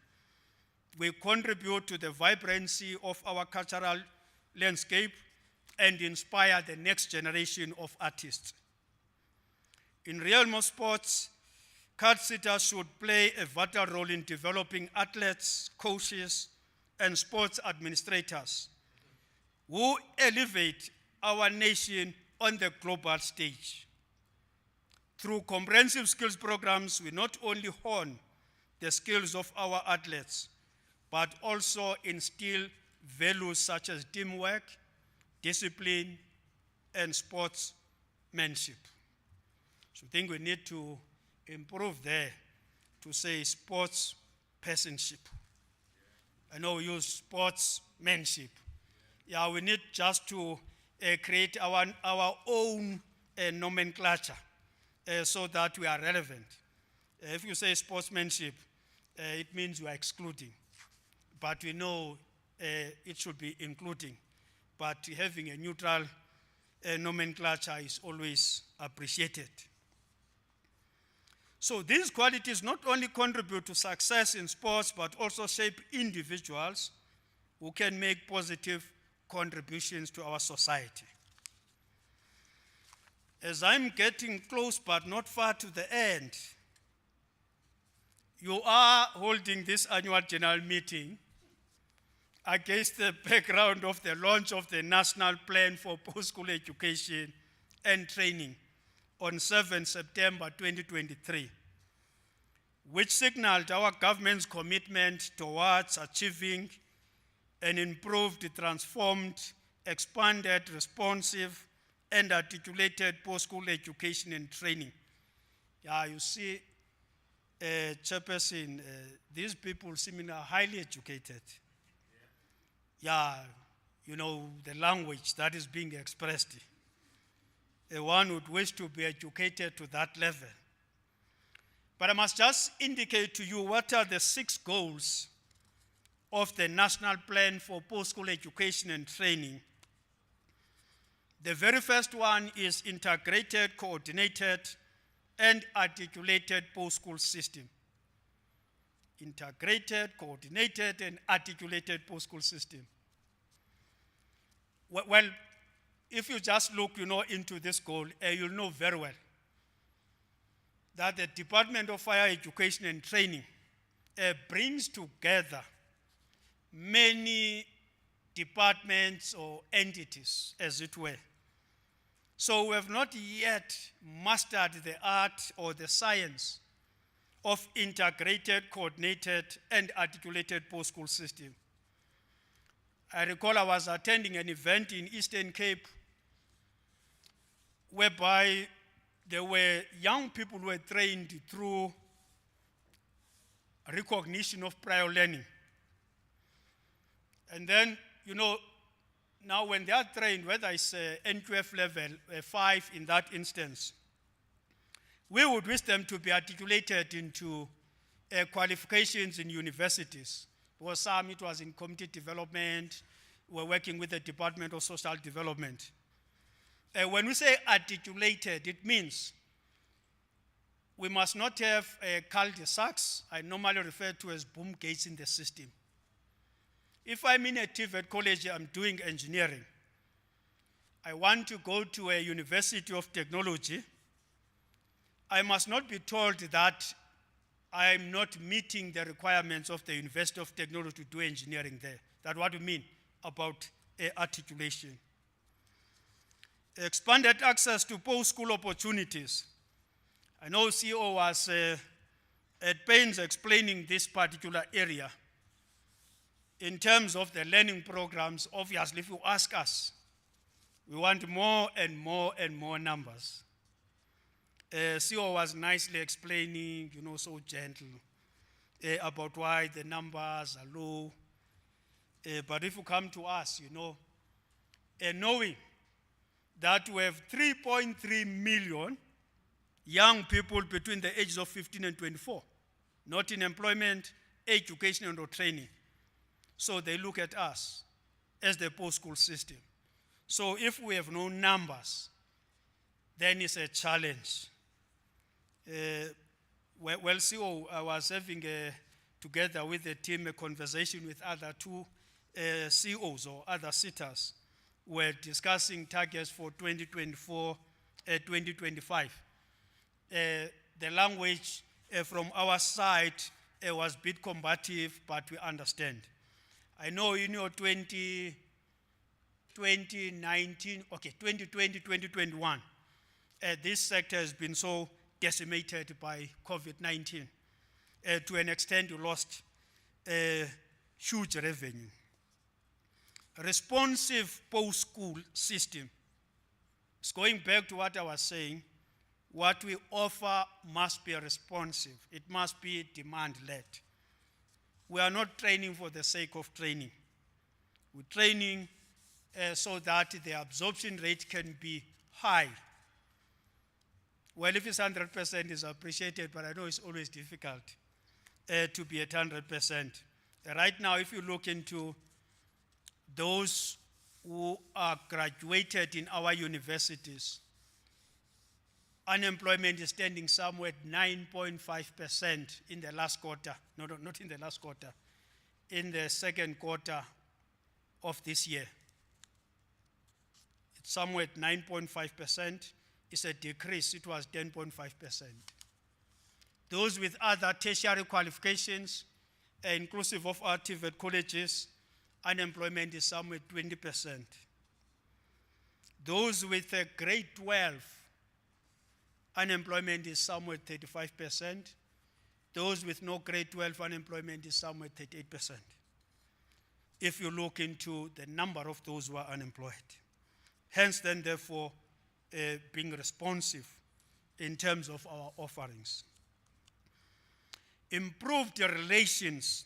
we contribute to the vibrancy of our cultural landscape and inspire the next generation of artists. In realm of sports, Cathsseta should play a vital role in developing athletes, coaches, and sports administrators who elevate our nation on the global stage. Through comprehensive skills programs, we not only hone the skills of our athletes, but also instill values such as teamwork, discipline, and sportsmanship. So I think we need to improve there to say sportspersonship. I know we use sportsmanship. Yeah, we need just to create our own nomenclature so that we are relevant. If you say sportsmanship, it means you are excluding. But we know it should be including. But having a neutral nomenclature is always appreciated. So these qualities not only contribute to success in sports, but also shape individuals who can make positive contributions to our society. As I'm getting close but not far to the end, you are holding this annual general meeting against the background of the launch of the National Plan for Post-School Education and Training on 7 September 2023, which signaled our government's commitment towards achieving an improved, transformed, expanded, responsive, and articulated post-school education and training. Yeah, you see, Chairperson, these people seem highly educated. Yeah, you know, the language that is being expressed. One would wish to be educated to that level. But I must just indicate to you what are the 6 goals of the National Plan for Post-School Education and Training. The very first one is integrated, coordinated, and articulated post-school system. Integrated, coordinated, and articulated post-school system. Well, if you just look, into this goal, you'll know very well that the Department of Higher Education and Training brings together many departments or entities, as it were. So we have not yet mastered the art or the science of integrated, coordinated, and articulated post-school system. I recall I was attending an event in Eastern Cape whereby there were young people who were trained through recognition of prior learning. And then, now when they are trained, whether it's N12 level, 5 in that instance, we would wish them to be articulated into qualifications in universities. For some, it was in community development. We're working with the Department of Social Development. When we say articulated, it means we must not have cul-de-sacs. I normally refer to as boom gates in the system. If I'm in a TVET college, I'm doing engineering. I want to go to a university of technology. I must not be told that I'm not meeting the requirements of the University of Technology to do engineering there. That's what we mean about articulation. Expanded access to post-school opportunities. I know CEO was at pains explaining this particular area. In terms of the learning programs, obviously, if you ask us, we want more and more and more numbers. CEO was nicely explaining, so gentle, about why the numbers are low. But if you come to us, knowing that we have 3.3 million young people between the ages of 15 and 24, not in employment, education, or training. So they look at us as the post-school system. So if we have no numbers, then it's a challenge. CEO, I was having together with the team a conversation with other 2 CEOs or other SETAs. We're discussing targets for 2024, 2025. The language from our side was a bit combative, but we understand. I know in your 20 2019, okay, 2020, 2021, this sector has been so decimated by COVID-19. To an extent, you lost huge revenue. Responsive post-school system. It's going back to what I was saying. What we offer must be responsive. It must be demand-led. We are not training for the sake of training. We're training so that the absorption rate can be high. Well, if it's 100%, it's appreciated, but I know it's always difficult to be at 100%. Right now, if you look into those who are graduated in our universities, unemployment is standing somewhere at 9.5% in the last quarter. No, not in the last quarter. In the second quarter of this year. It's somewhere at 9.5%. It's a decrease. It was 10.5%. Those with other tertiary qualifications, inclusive of our TVET colleges, unemployment is somewhere 20%. Those with a grade 12, unemployment is somewhere 35%. Those with no grade 12 unemployment is somewhere 38%. If you look into the number of those who are unemployed. Hence then, therefore, being responsive in terms of our offerings. Improved relations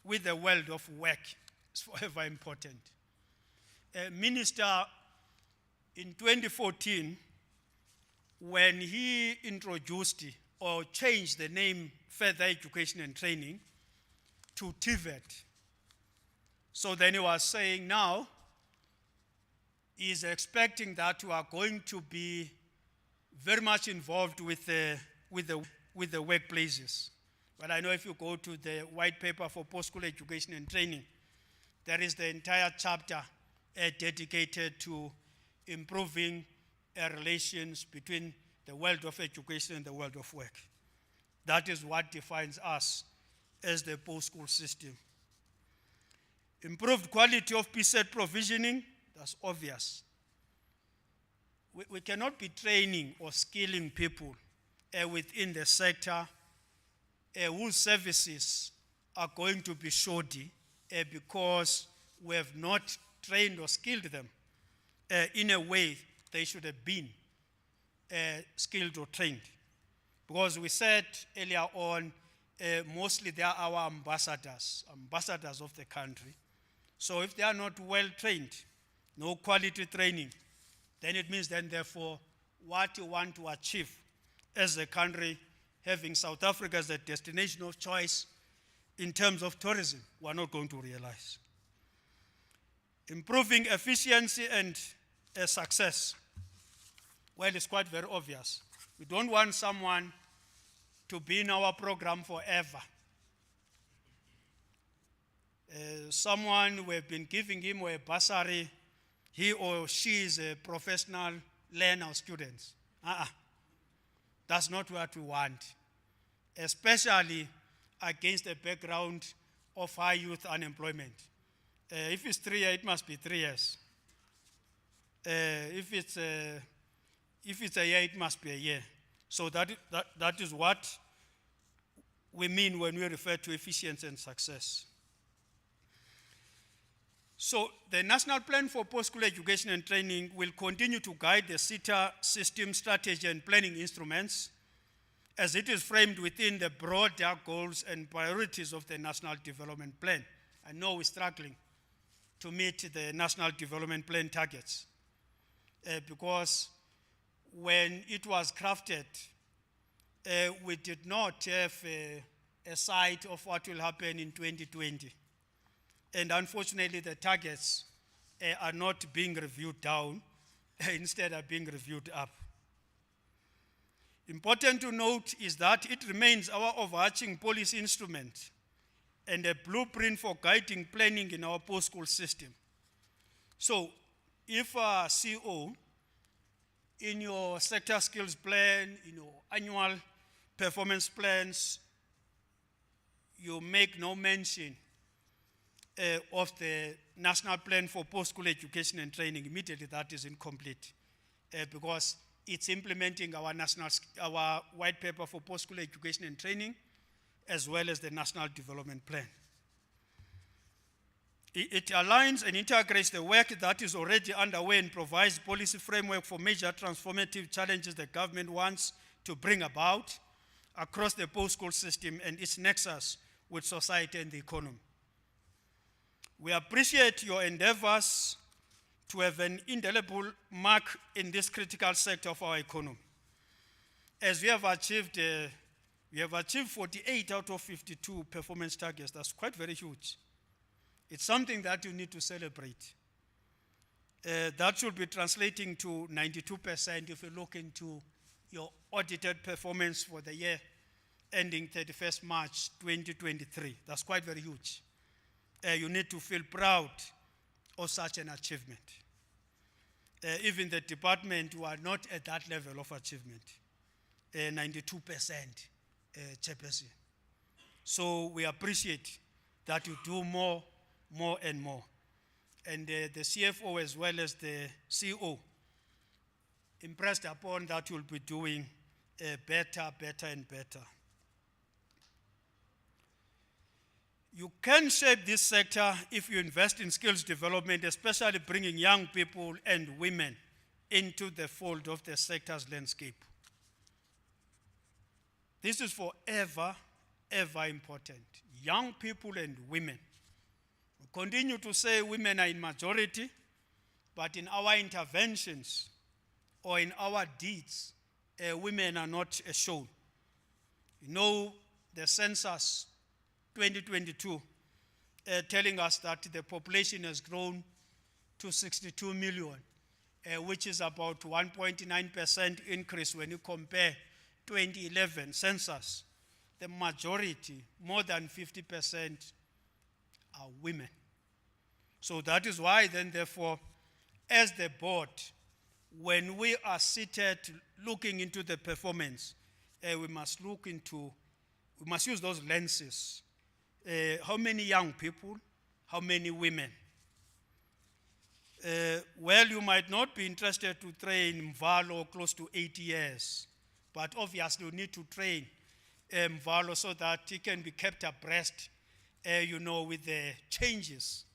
with the world of work is forever important. Minister, in 2014, when he introduced or changed the name Further Education and Training to TVET, so then he was saying now he's expecting that we are going to be very much involved with the workplaces. But I know if you go to the white paper for post-school education and training, there is the entire chapter dedicated to improving relations between the world of education and the world of work. That is what defines us as the post-school system. Improved quality of PSET provisioning, that's obvious. We cannot be training or skilling people within the sector whose services are going to be shoddy because we have not trained or skilled them in a way they should have been skilled or trained. Because we said earlier on, mostly they are our ambassadors of the country. So if they are not well trained, no quality training, then it means then therefore what you want to achieve as a country, having South Africa as a destination of choice in terms of tourism, we are not going to realize. Improving efficiency and success. Well, it's quite very obvious. We don't want someone to be in our program forever. Someone we have been giving him a bursary, he or she is a professional learner or student. That's not what we want, especially against a background of high youth unemployment. If it's 3 years, it must be 3 years. If it's a year, it must be a year. So that is what we mean when we refer to efficiency and success. So the National Plan for Post-School Education and Training will continue to guide the SETA system strategy and planning instruments as it is framed within the broader goals and priorities of the National Development Plan. I know we're struggling to meet the National Development Plan targets because when it was crafted, we did not have a sight of what will happen in 2020. And unfortunately, the targets are not being reviewed down, instead are being reviewed up. Important to note is that it remains our overarching policy instrument and a blueprint for guiding planning in our post-school system. So, if a CO, in your sector skills plan, in your annual performance plans, you make no mention of the national plan for post-school education and training, immediately that is incomplete because it's implementing our white paper for post-school education and training as well as the national development plan. It aligns and integrates the work that is already underway and provides policy framework for major transformative challenges the government wants to bring about across the post-school system and its nexus with society and the economy. We appreciate your endeavors to have an indelible mark in this critical sector of our economy. As we have achieved 48 out of 52 performance targets. That's quite very huge. It's something that you need to celebrate. That should be translating to 92% if you look into your audited performance for the year ending 31st March 2023. That's quite very huge. You need to feel proud of such an achievement. Even the department were not at that level of achievement, 92% chairperson. So we appreciate that you do more and more. And the CFO as well as the CEO impressed upon that you'll be doing better and better. You can shape this sector if you invest in skills development, especially bringing young people and women into the fold of the sector's landscape. This is forever important. Young people and women. We continue to say women are in majority, but in our interventions or in our deeds, women are not shown. You know, the census 2022 telling us that the population has grown to 62 million, which is about 1.9% increase when you compare 2011 census. The majority, more than 50%, are women. So that is why then therefore, as the board, when we are seated looking into the performance, we must use those lenses. How many young people, how many women? Well, you might not be interested to train Mvalo close to 8 years, but obviously you need to train Mvalo so that he can be kept abreast, with the changes.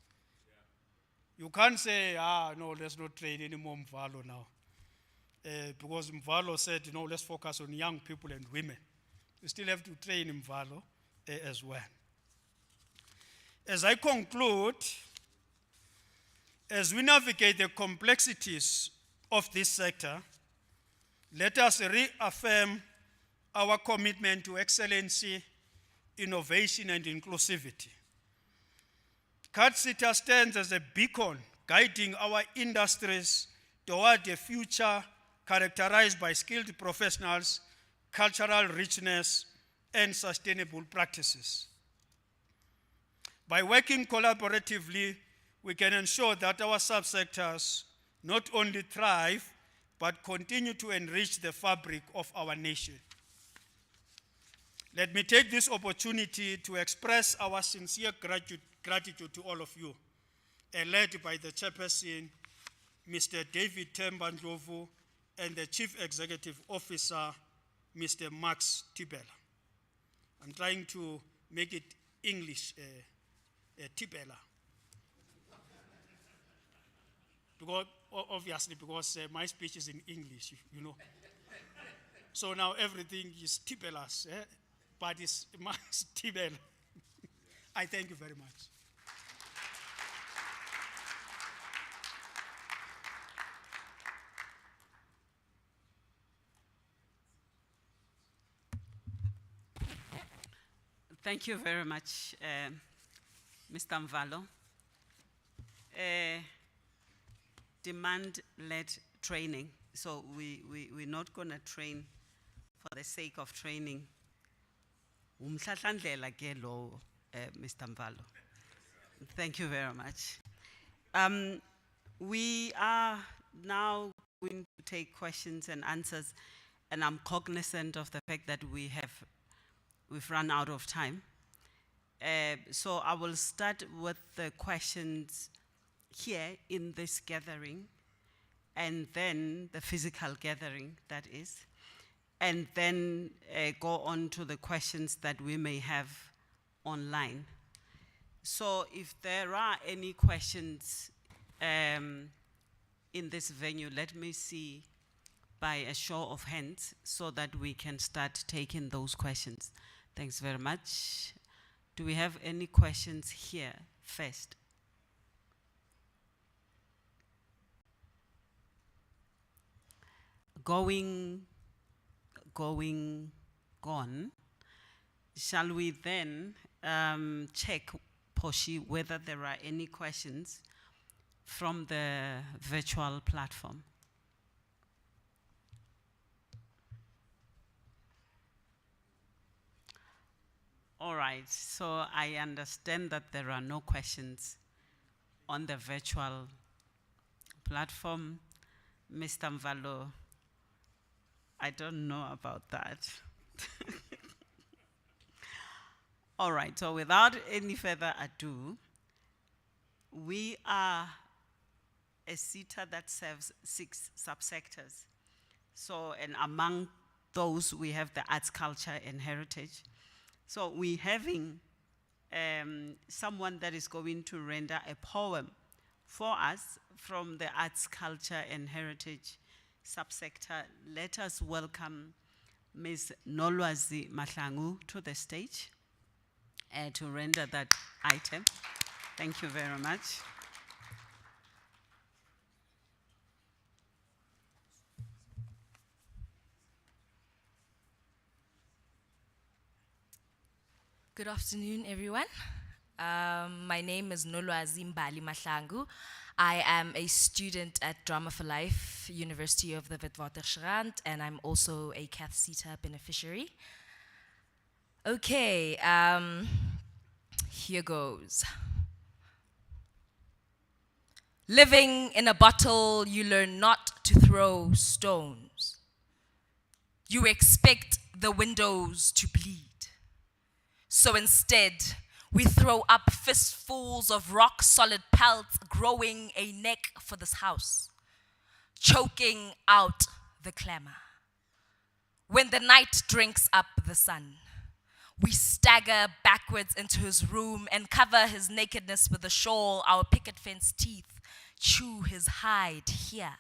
Yeah. You can't say, no, let's not train anymore Mvalo now. Because Mvalo said, let's focus on young people and women. You still have to train Mvalo as well. As I conclude, as we navigate the complexities of this sector, let us reaffirm our commitment to excellency, innovation, and inclusivity. Cathsseta stands as a beacon guiding our industries toward a future characterized by skilled professionals, cultural richness, and sustainable practices. By working collaboratively, we can ensure that our subsectors not only thrive, but continue to enrich the fabric of our nation. Let me take this opportunity to express our sincere gratitude to all of you, led by the chairperson, Mr. David Themba Ndlovu, and the Chief Executive Officer, Mr. Max Tibela. I'm trying to make it English, Tibela. Because my speech is in English, So now everything is Tibelas, but it's Max Tibela. I thank you very much. Thank you very much, Mr. Mvalo. Demand-led training. So we're not going to train for the sake of training. Umhlahlandlela ke lo, Mr. Mvalo. Thank you very much. We are now going to take questions and answers, and I'm cognizant of the fact that we've run out of time. So I will start with the questions here in this gathering, and then the physical gathering, that is, and then go on to the questions that we may have online. So if there are any questions in this venue, let me see by a show of hands so that we can start taking those questions. Thanks very much. Do we have any questions here first? Going on, shall we then check, Poshi, whether there are any questions from the virtual platform? All right, so I understand that there are no questions on the virtual platform. Mr. Mvalo, I don't know about that. All right, so without any further ado, we are a SETA that serves 6 subsectors. So, and among those, we have the arts, culture, and heritage. So we're having someone that is going to render a poem for us from the arts, culture, and heritage subsector. Let us welcome Ms. Nolwazi Mahlangu to the stage to render that item. Thank you very much. Good afternoon, everyone. My name is Nolwazi Mahlangu. I am a student at Drama for Life, University of the Witwatersrand, and I'm also a Cathsseta beneficiary. Okay, here goes. Living in a bottle, you learn not to throw stones. You expect the windows to bleed. So instead, we throw up fistfuls of rock-solid pelts, growing a neck for this house, choking out the clamor. When the night drinks up the sun, we stagger backwards into his room and cover his nakedness with a shawl. Our picket fence teeth chew his hide here.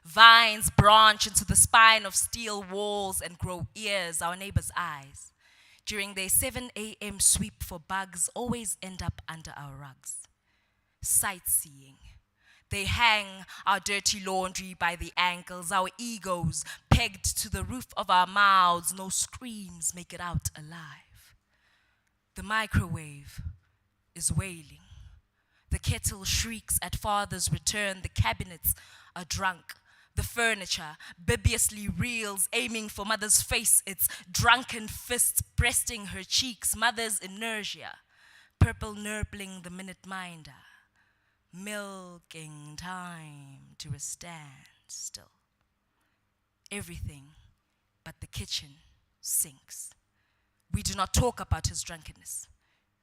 Vines branch into the spine of steel walls and grow ears, our neighbors' eyes. During their 7 a.m. sweep for bugs, always end up under our rugs. Sightseeing. They hang our dirty laundry by the ankles, our egos pegged to the roof of our mouths. No screams make it out alive. The microwave is wailing. The kettle shrieks at father's return. The cabinets are drunk. The furniture bibiously reels, aiming for mother's face, its drunken fists breasting her cheeks. Mother's inertia, purple nurpling the minute minder, milking time to a standstill. Everything but the kitchen sinks. We do not talk about his drunkenness.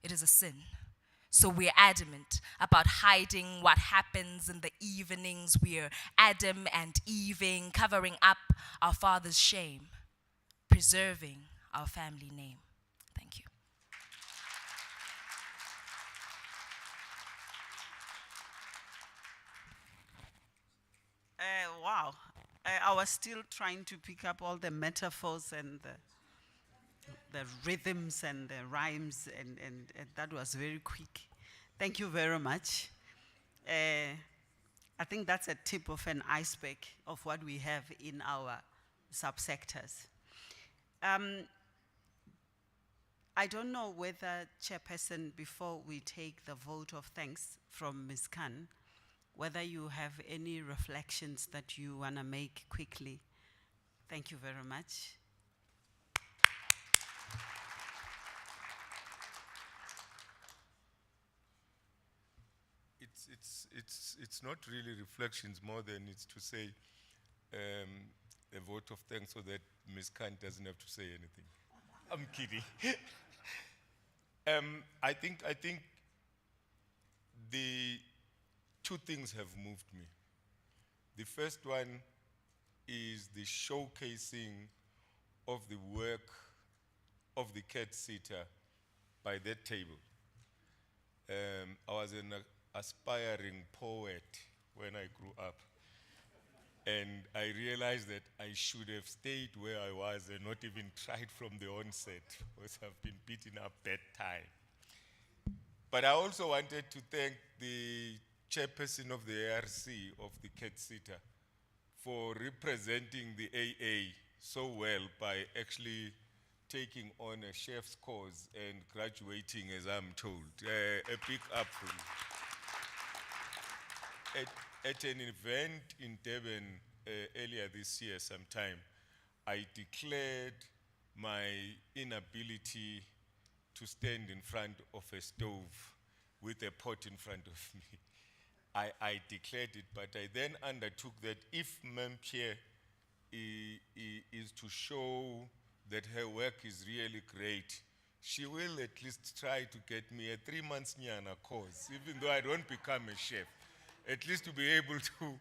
It is a sin. So we're adamant about hiding what happens in the evenings. We're Adam and Eving, covering up our father's shame, preserving our family name. Thank you. Wow. I was still trying to pick up all the metaphors and the rhythms and the rhymes, and that was very quick. Thank you very much. I think that's a tip of an iceberg of what we have in our subsectors. I don't know whether, Chairperson, before we take the vote of thanks from Ms. Khan, whether you have any reflections that you want to make quickly. Thank you very much. It's not really reflections more than it's to say a vote of thanks so that Ms. Khan doesn't have to say anything. I'm kidding. I think the two things have moved me. The first one is the showcasing of the work of the Cathsseta by that table. I was an aspiring poet when I grew up. And I realized that I should have stayed where I was and not even tried from the onset, because I've been beaten up that time. But I also wanted to thank the chairperson of the ARC of the Cathsseta for representing the AA so well by actually taking on a chef's course and graduating, as I'm told. A big up for you. At an event in Durban earlier this year sometime, I declared my inability to stand in front of a stove with a pot in front of me. I declared it, but I then undertook that if Mme Pierre is to show that her work is really great, she will at least try to get me a 3 months nyana course, even though I don't become a chef. At least to be able to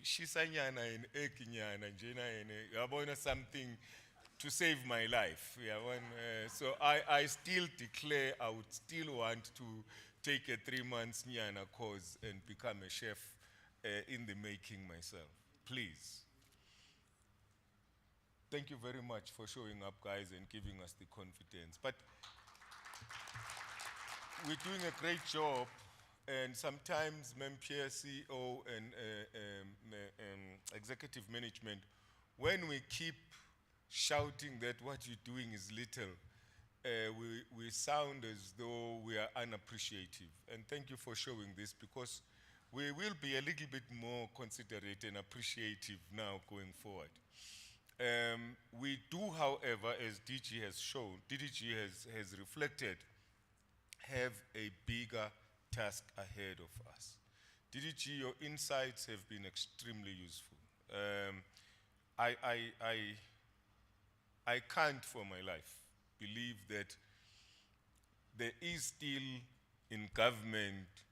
shisanyana and ekinyana njena and something to save my life. Yeah, so I still declare I would still want to take a 3 months nyana course and become a chef in the making myself. Please. Thank you very much for showing up, guys, and giving us the confidence. But we're doing a great job, and sometimes Pierre, CEO and executive management, when we keep shouting that what you're doing is little, we sound as though we are unappreciative. And thank you for showing this, because we will be a little bit more considerate and appreciative now going forward. We do, however, as DG has shown, DDG has reflected, have a bigger task ahead of us. DDG, your insights have been extremely useful. I can't for my life believe that there is still in government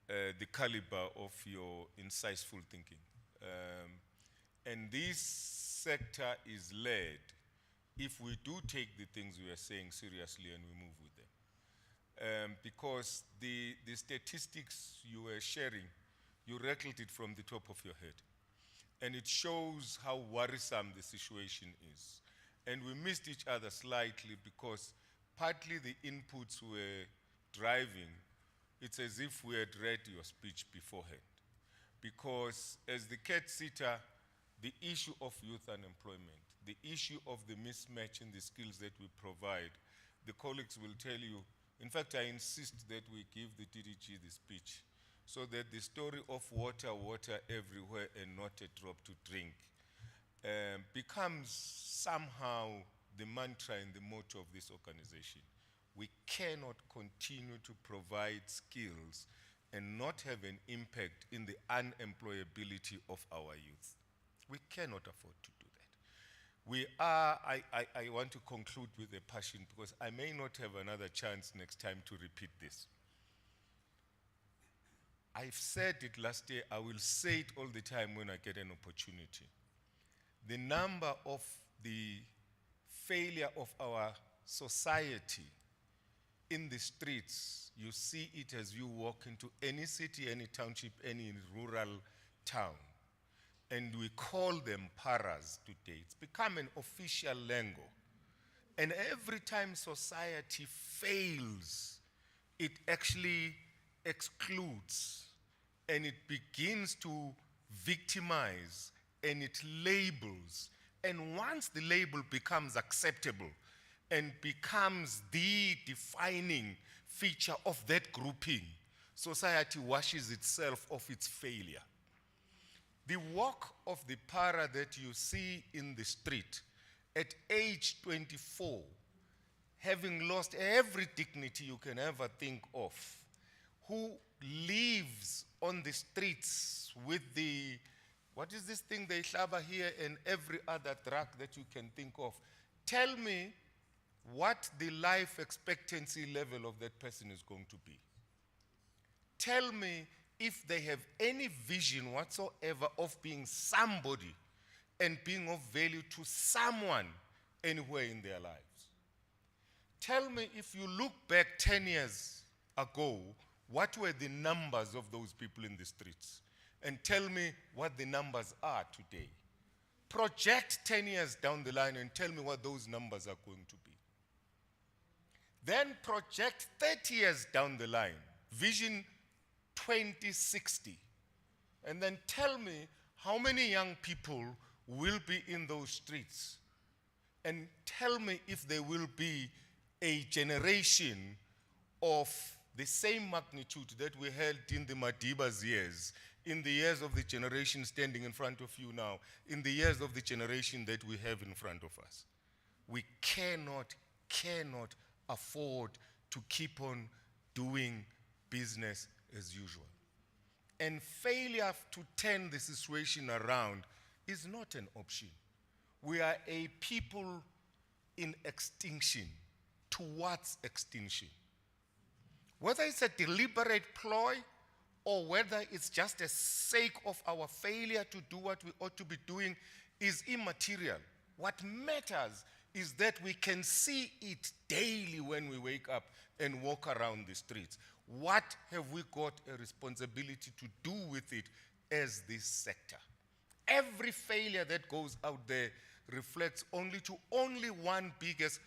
the caliber of your insightful thinking. And this sector is led if we do take the things we are saying seriously and we move with them. Because the statistics you were sharing, you reckled it from the top of your head. And it shows how worrisome the situation is. And we missed each other slightly because partly the inputs were driving. It's as if we had read your speech beforehand. Because as the Cathsseta, the issue of youth unemployment, the issue of the mismatch in the skills that we provide, the colleagues will tell you, in fact, I insist that we give the DDG the speech so that the story of water, water everywhere and not a drop to drink becomes somehow the mantra and the motto of this organization. We cannot continue to provide skills and not have an impact in the unemployability of our youth. We cannot afford to do that. I want to conclude with a passion because I may not have another chance next time to repeat this. I've said it last year, I will say it all the time when I get an opportunity. The number of the failure of our society in the streets, you see it as you walk into any city, any township, any rural town. And we call them paras today. It's become an official lingo. And every time society fails, it actually excludes and it begins to victimize and it labels. And once the label becomes acceptable and becomes the defining feature of that grouping, society washes itself of its failure. The walk of the para that you see in the street at age 24, having lost every dignity you can ever think of, who lives on the streets with the, what is this thing they shlaba here and every other drug that you can think of. Tell me what the life expectancy level of that person is going to be. Tell me if they have any vision whatsoever of being somebody and being of value to someone anywhere in their lives. Tell me if you look back 10 years ago, what were the numbers of those people in the streets? And tell me what the numbers are today. Project 10 years down the line and tell me what those numbers are going to be. Then project 30 years down the line, vision 2060. And then tell me how many young people will be in those streets. And tell me if there will be a generation of the same magnitude that we had in the Madiba's years, in the years of the generation standing in front of you now, in the years of the generation that we have in front of us. We cannot afford to keep on doing business as usual. And failure to turn the situation around is not an option. We are a people in extinction, towards extinction. Whether it's a deliberate ploy or whether it's just a sake of our failure to do what we ought to be doing is immaterial. What matters is that we can see it daily when we wake up and walk around the streets. What have we got a responsibility to do with it as this sector? Every failure that goes out there reflects only one biggest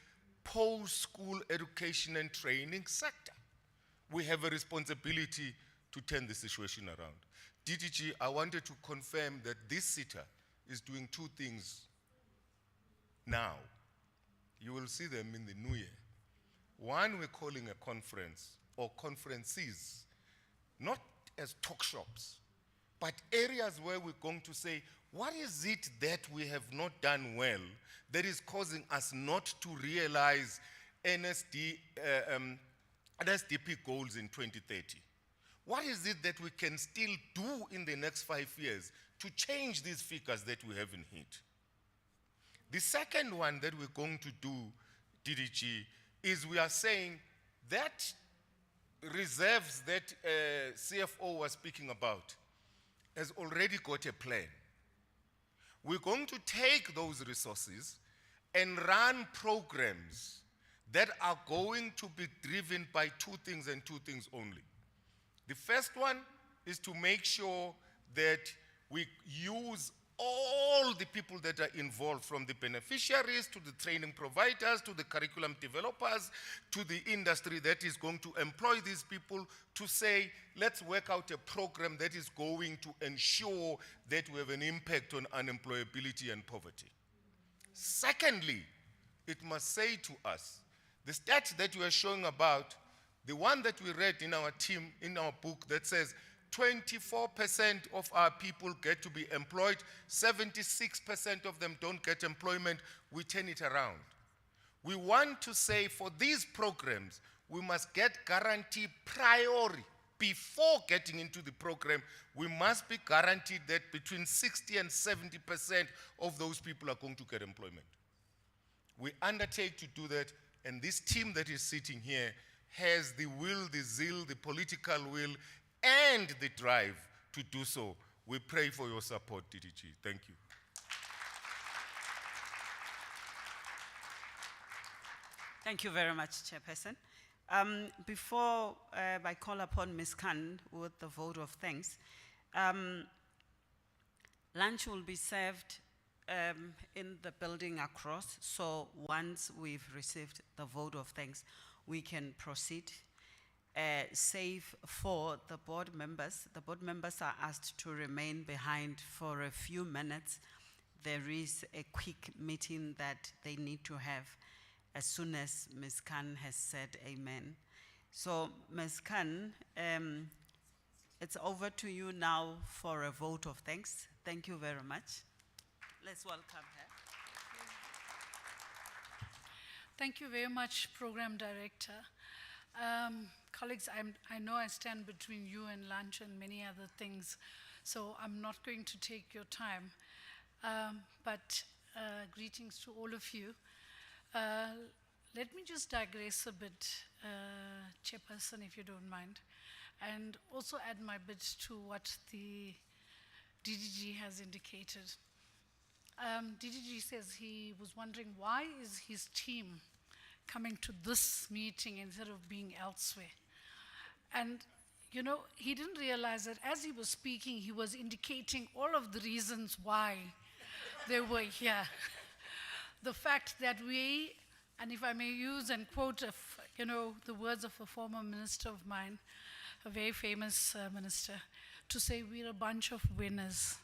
post-school education and training sector. We have a responsibility to turn the situation around. DDG, I wanted to confirm that this SETA is doing two things now. You will see them in the new year. One, we're calling a conference or conferences, not as talk shops, but areas where we're going to say, what is it that we have not done well that is causing us not to realize NSDP goals in 2030? What is it that we can still do in the next 5 years to change these figures that we haven't hit? The second one that we're going to do, DDG, is we are saying that reserves that CFO was speaking about has already got a plan. We're going to take those resources and run programs that are going to be driven by two things and two things only. The first one is to make sure that we use all the people that are involved, from the beneficiaries to the training providers to the curriculum developers to the industry that is going to employ these people, to say, let's work out a program that is going to ensure that we have an impact on unemployability and poverty. Secondly, it must say to us, the stats that we are showing about, the one that we read in our team, in our book, that says 24% of our people get to be employed, 76% of them don't get employment. We turn it around. We want to say for these programs, we must get guarantee priori. Before getting into the program, we must be guaranteed that between 60 and 70% of those people are going to get employment. We undertake to do that, and this team that is sitting here has the will, the zeal, the political will, and the drive to do so. We pray for your support, DDG. Thank you. Thank you very much, Chairperson. Before I call upon Ms. Khan with the vote of thanks, lunch will be served in the building across, so once we've received the vote of thanks, we can proceed. Save for the board members. The board members are asked to remain behind for a few minutes. There is a quick meeting that they need to have as soon as Ms. Khan has said amen. So, Ms. Khan, it's over to you now for a vote of thanks. Thank you very much. Let's welcome her. Thank you very much, Program Director. Colleagues, I know I stand between you and lunch and many other things, so I'm not going to take your time. But greetings to all of you. let me just digress a bit, Chairperson, if you don't mind, and also add my bit to what the DDG has indicated. DDG says he was wondering why is his team coming to this meeting instead of being elsewhere. And, you know, he didn't realize that as he was speaking, he was indicating all of the reasons why they were here. The fact that we, and if I may use and quote, the words of a former minister of mine, a very famous minister, to say we're a bunch of winners.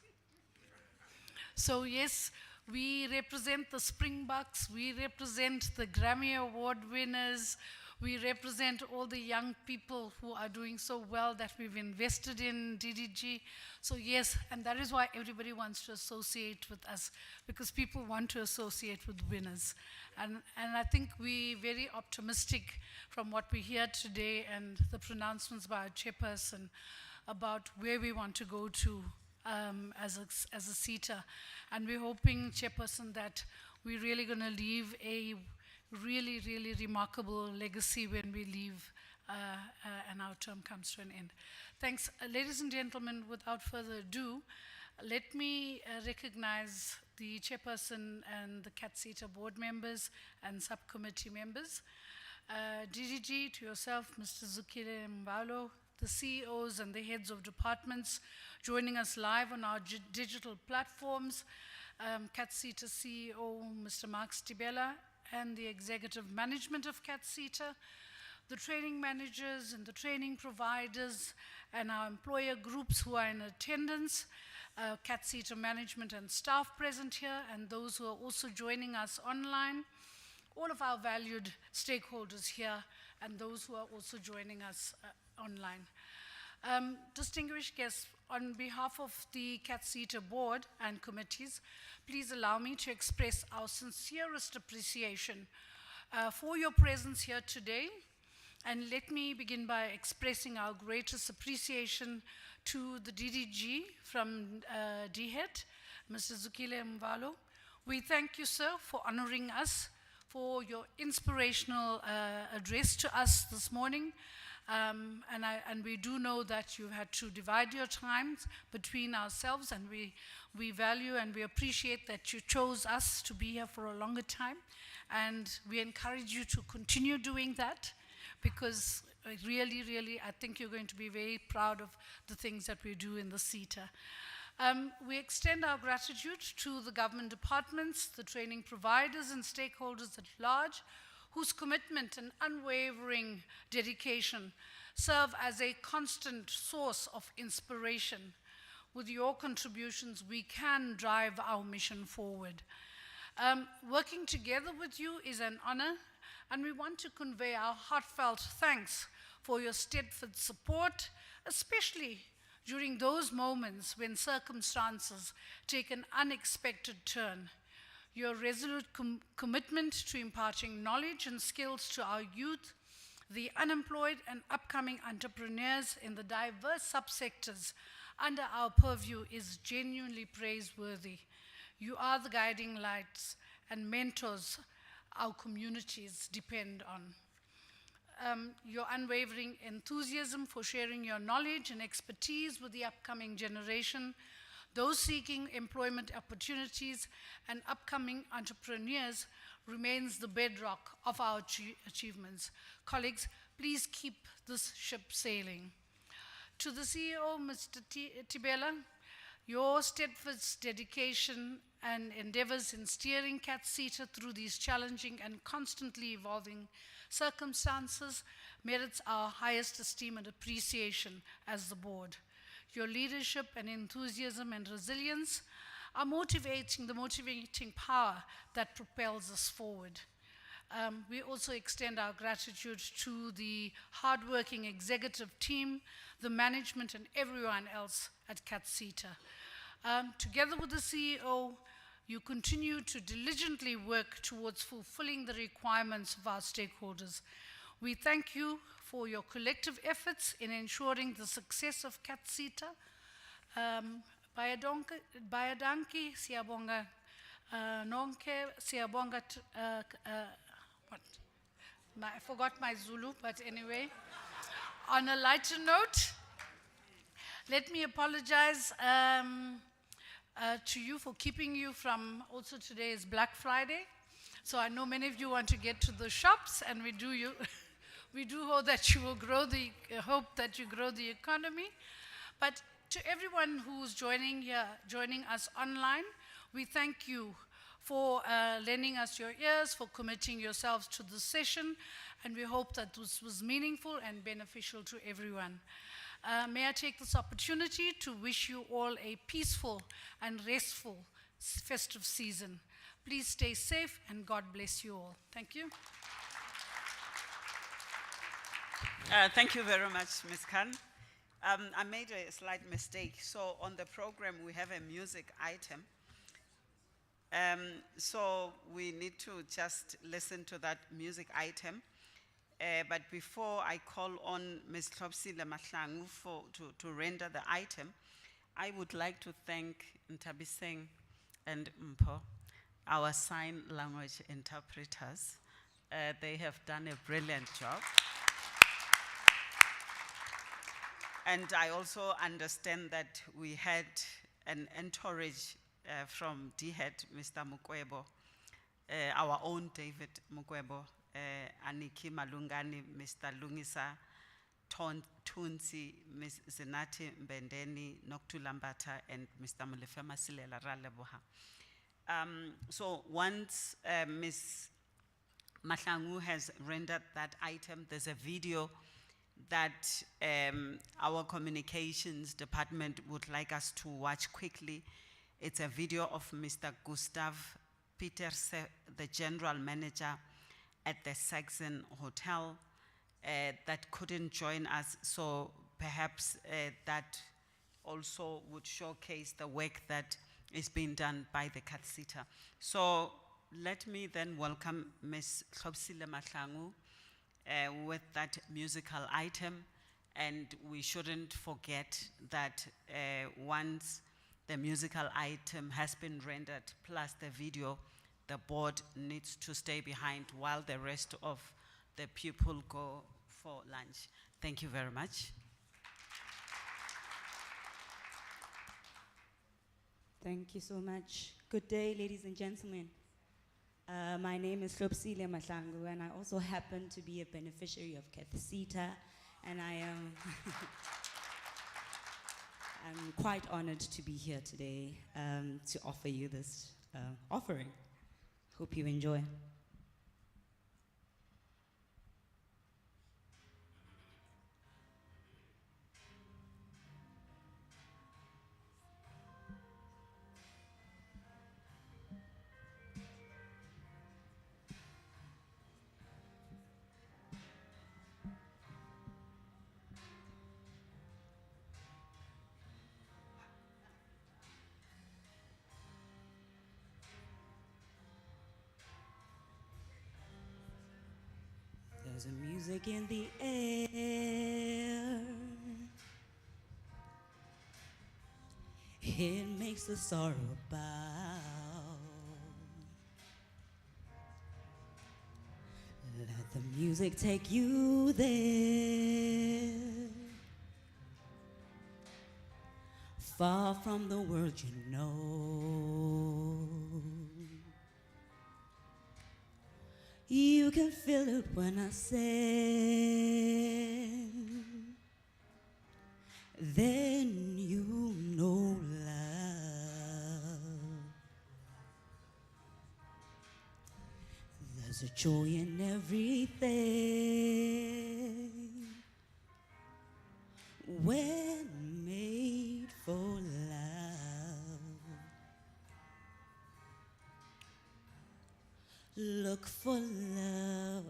So yes, we represent the Springboks, we represent the Grammy Award winners, we represent all the young people who are doing so well that we've invested in DDG. So yes, and that is why everybody wants to associate with us, because people want to associate with winners. And I think we're very optimistic from what we hear today and the pronouncements by our chairperson about where we want to go to as a SETA. And we're hoping, Chairperson, that we're really going to leave a really, really remarkable legacy when we leave and our term comes to an end. Thanks. Ladies and gentlemen, without further ado, let me recognize the Chairperson and the Cathsseta board members and subcommittee members. DDG, to yourself, Mr. Zukile Mbalo, the CEOs and the heads of departments joining us live on our digital platforms, Cathsseta CEO, Mr. Mark Stibella, and the executive management of Cathsseta, the training managers and the training providers, and our employer groups who are in attendance, Cathsseta management and staff present here, and those who are also joining us online, all of our valued stakeholders here, and those who are also joining us online. Distinguished guests, on behalf of the Cathsseta board and committees, please allow me to express our sincerest appreciation for your presence here today. And let me begin by expressing our greatest appreciation to the DDG from DHET, Mr. Zukile Mbalo. We thank you, sir, for honoring us, for your inspirational address to us this morning. And we do know that you had to divide your times between ourselves, and we value and we appreciate that you chose us to be here for a longer time. And we encourage you to continue doing that, because really, really, I think you're going to be very proud of the things that we do in the SETA. We extend our gratitude to the government departments, the training providers and stakeholders at large, whose commitment and unwavering dedication serve as a constant source of inspiration. With your contributions, we can drive our mission forward. Working together with you is an honor, and we want to convey our heartfelt thanks for your steadfast support, especially during those moments when circumstances take an unexpected turn. Your resolute commitment to imparting knowledge and skills to our youth, the unemployed and upcoming entrepreneurs in the diverse subsectors under our purview is genuinely praiseworthy. You are the guiding lights and mentors our communities depend on. Your unwavering enthusiasm for sharing your knowledge and expertise with the upcoming generation, those seeking employment opportunities, and upcoming entrepreneurs remains the bedrock of our achievements. Colleagues, please keep this ship sailing. To the CEO, Mr. Tibella, your steadfast dedication and endeavors in steering Cathsseta through these challenging and constantly evolving circumstances merits our highest esteem and appreciation as the board. Your leadership and enthusiasm and resilience are the motivating power that propels us forward. We also extend our gratitude to the hardworking executive team, the management, and everyone else at Cathsseta. Together with the CEO, you continue to diligently work towards fulfilling the requirements of our stakeholders. We thank you for your collective efforts in ensuring the success of Cathsseta. Bayadanki, siyabonga nonke, siyabonga I forgot my Zulu, but anyway. On a lighter note, let me apologize to you for keeping you from, also today is Black Friday. So I know many of you want to get to the shops, and we do hope that you will hope that you grow the economy. But to everyone who's joining us online, we thank you for lending us your ears, for committing yourselves to the session, and we hope that this was meaningful and beneficial to everyone. May I take this opportunity to wish you all a peaceful and restful festive season. Please stay safe, and God bless you all. Thank you. Thank you very much, Ms. Khan. I made a slight mistake. So on the program, we have a music item. So we need to just listen to that music item. But before I call on Ms. Cathsseta Mahlangu to render the item, I would like to thank Ntabiseng and Mpho, our sign language interpreters. They have done a brilliant job. And I also understand that we had an entourage from DHED, Mr. Mukwebo, our own David Mukwebo, Aniki Malungani, Mr. Lungisa Tunsi, Ms. Zinati Mbendeni, Noktu Lambata, and Mr. Mulefema Silela Raleboha. So once Ms. Mahlangu has rendered that item, there's a video that our communications department would like us to watch quickly. It's a video of Mr. Gustav Peters, the general manager at the Saxon Hotel, that couldn't join us, so perhaps that also would showcase the work that is being done by the Cathsseta. So let me then welcome Ms. Cathsseta Mahlangu with that musical item, and we shouldn't forget that once the musical item has been rendered plus the video, the board needs to stay behind while the rest of the people go for lunch. Thank you very much. Thank you so much. Good day, ladies and gentlemen. My name is Cathsseta Mahlangu, and I also happen to be a beneficiary of Cathsseta, and I am I'm quite honored to be here today to offer you this offering. Hope you enjoy. There's a music in the air. It makes the sorrow bow. Let the music take you there, far from the world you know. You can feel it when I sing. Then you know love. There's a joy in everything when made for love. Look for love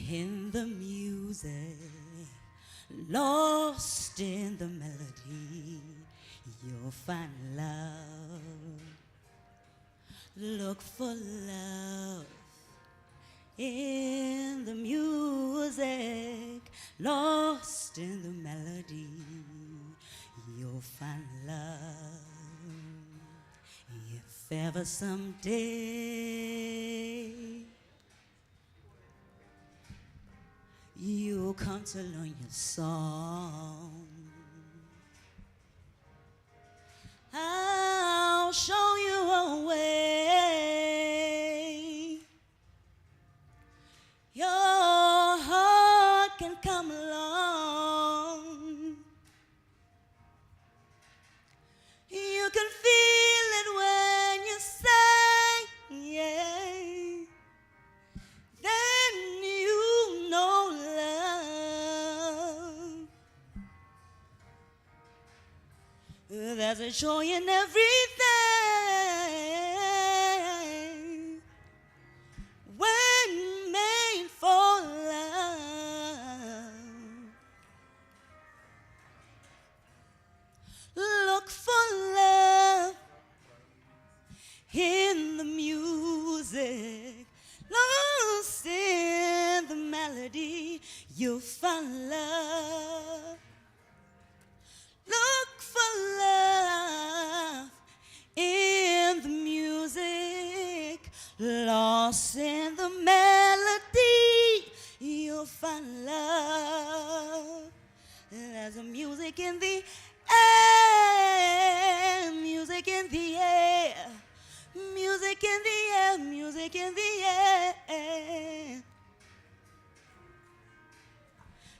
in the music, lost in the melody, you'll find love. Look for love in the music, lost in the melody, you'll find love. If ever someday you come to learn your song. I'll show you a way. Your heart can come along. You can feel it when you sing, yeah. Then you know love. There's a joy in everything when made for love. Look for love in the music, lost in the melody, you'll find love. Look for love in the music, lost in the melody, you'll find love. There's a music in the air, music in the air, music in the air, music in the air.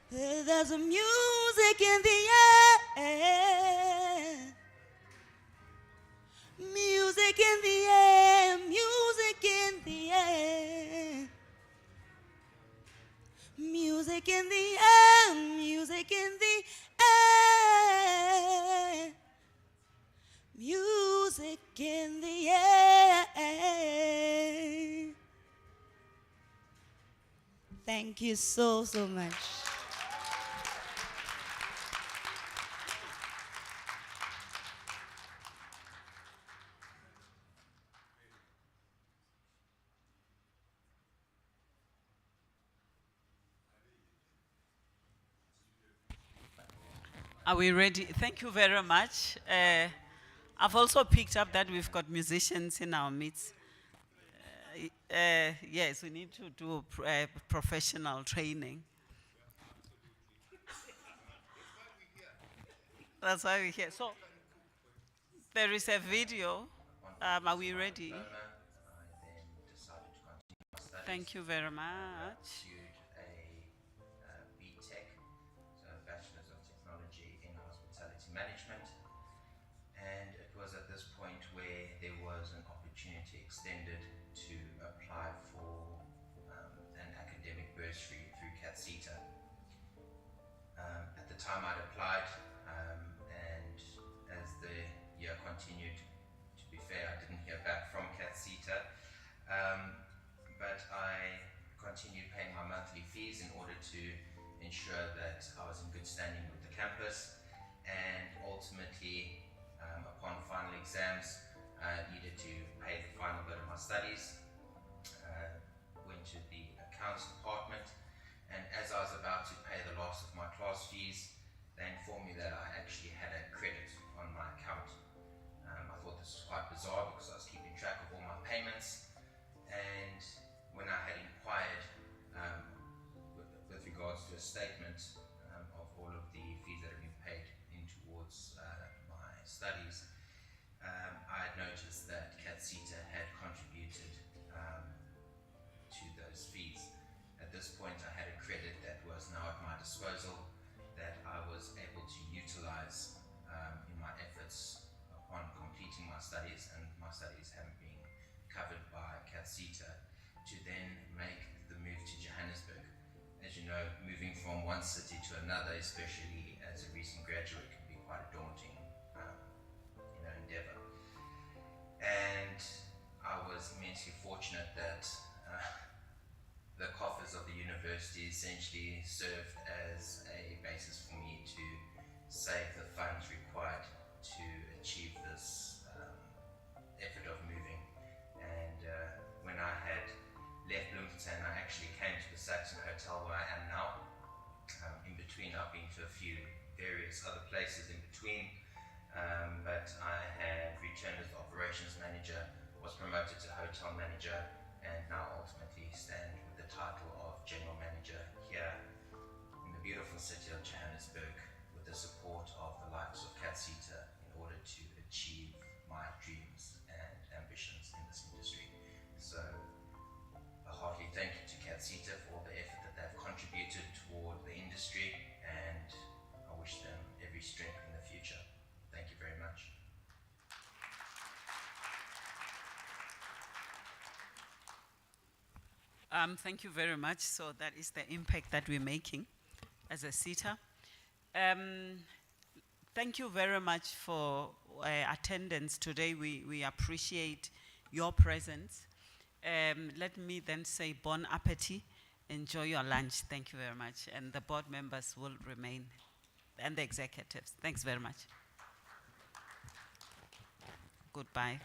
There's a music in the air, music in the air, music in the air, music in the air, music in the air, music in the air. Thank you so much. Are we ready? Thank you very much. I've also picked up that we've got musicians in our midst. Yes, we need to do professional training. That's why we're here. So, there is a video. Are we ready? I then decided to continue my studies. Thank you very I much. pursued a BTech, so a Bachelor's of Technology in Hospitality Management. And it was at this point where there was an opportunity extended to apply for an academic bursary through Cathsseta. At the time I'd applied, and as the year continued, to be fair, I didn't hear back from Cathsseta, but I continued paying my monthly fees in order to ensure that I was in good standing with the campus, and ultimately, upon final exams, I needed to pay the final bit of my studies. Went to the accounts department, and as I was about to pay the last of my class fees, they informed me that I actually had a credit on my account. I thought this was quite bizarre because I was keeping track of all my payments, and when I had inquired with regards to a statement of all of the fees that have been paid in towards my studies, I had noticed that Cathsseta had contributed to those fees. At this point, I had a credit that was now at my disposal that I was able to utilize in my efforts upon completing my studies, and my studies having been covered by Cathsseta, to then make the move to Johannesburg. As you know, moving from one city to another, especially as a recent graduate, can be quite a daunting endeavor. And I was immensely fortunate that the coffers of the university essentially served as a basis for me to save the funds required to achieve this effort of moving. And when I had left Bloemfontein, I actually came to the Saxon Hotel where I am now. In between, I've been to a few various other places in between, but I had returned as the operations manager, was promoted to hotel manager, and now ultimately stand with the title of general manager here Thank you very much. So that is the impact that we're making as a SETA. Thank you very much for attendance today. We appreciate your presence. Let me then say bon appetit. Enjoy your lunch. Thank you very much. And the board members will remain, and the executives. Thanks very much. Goodbye.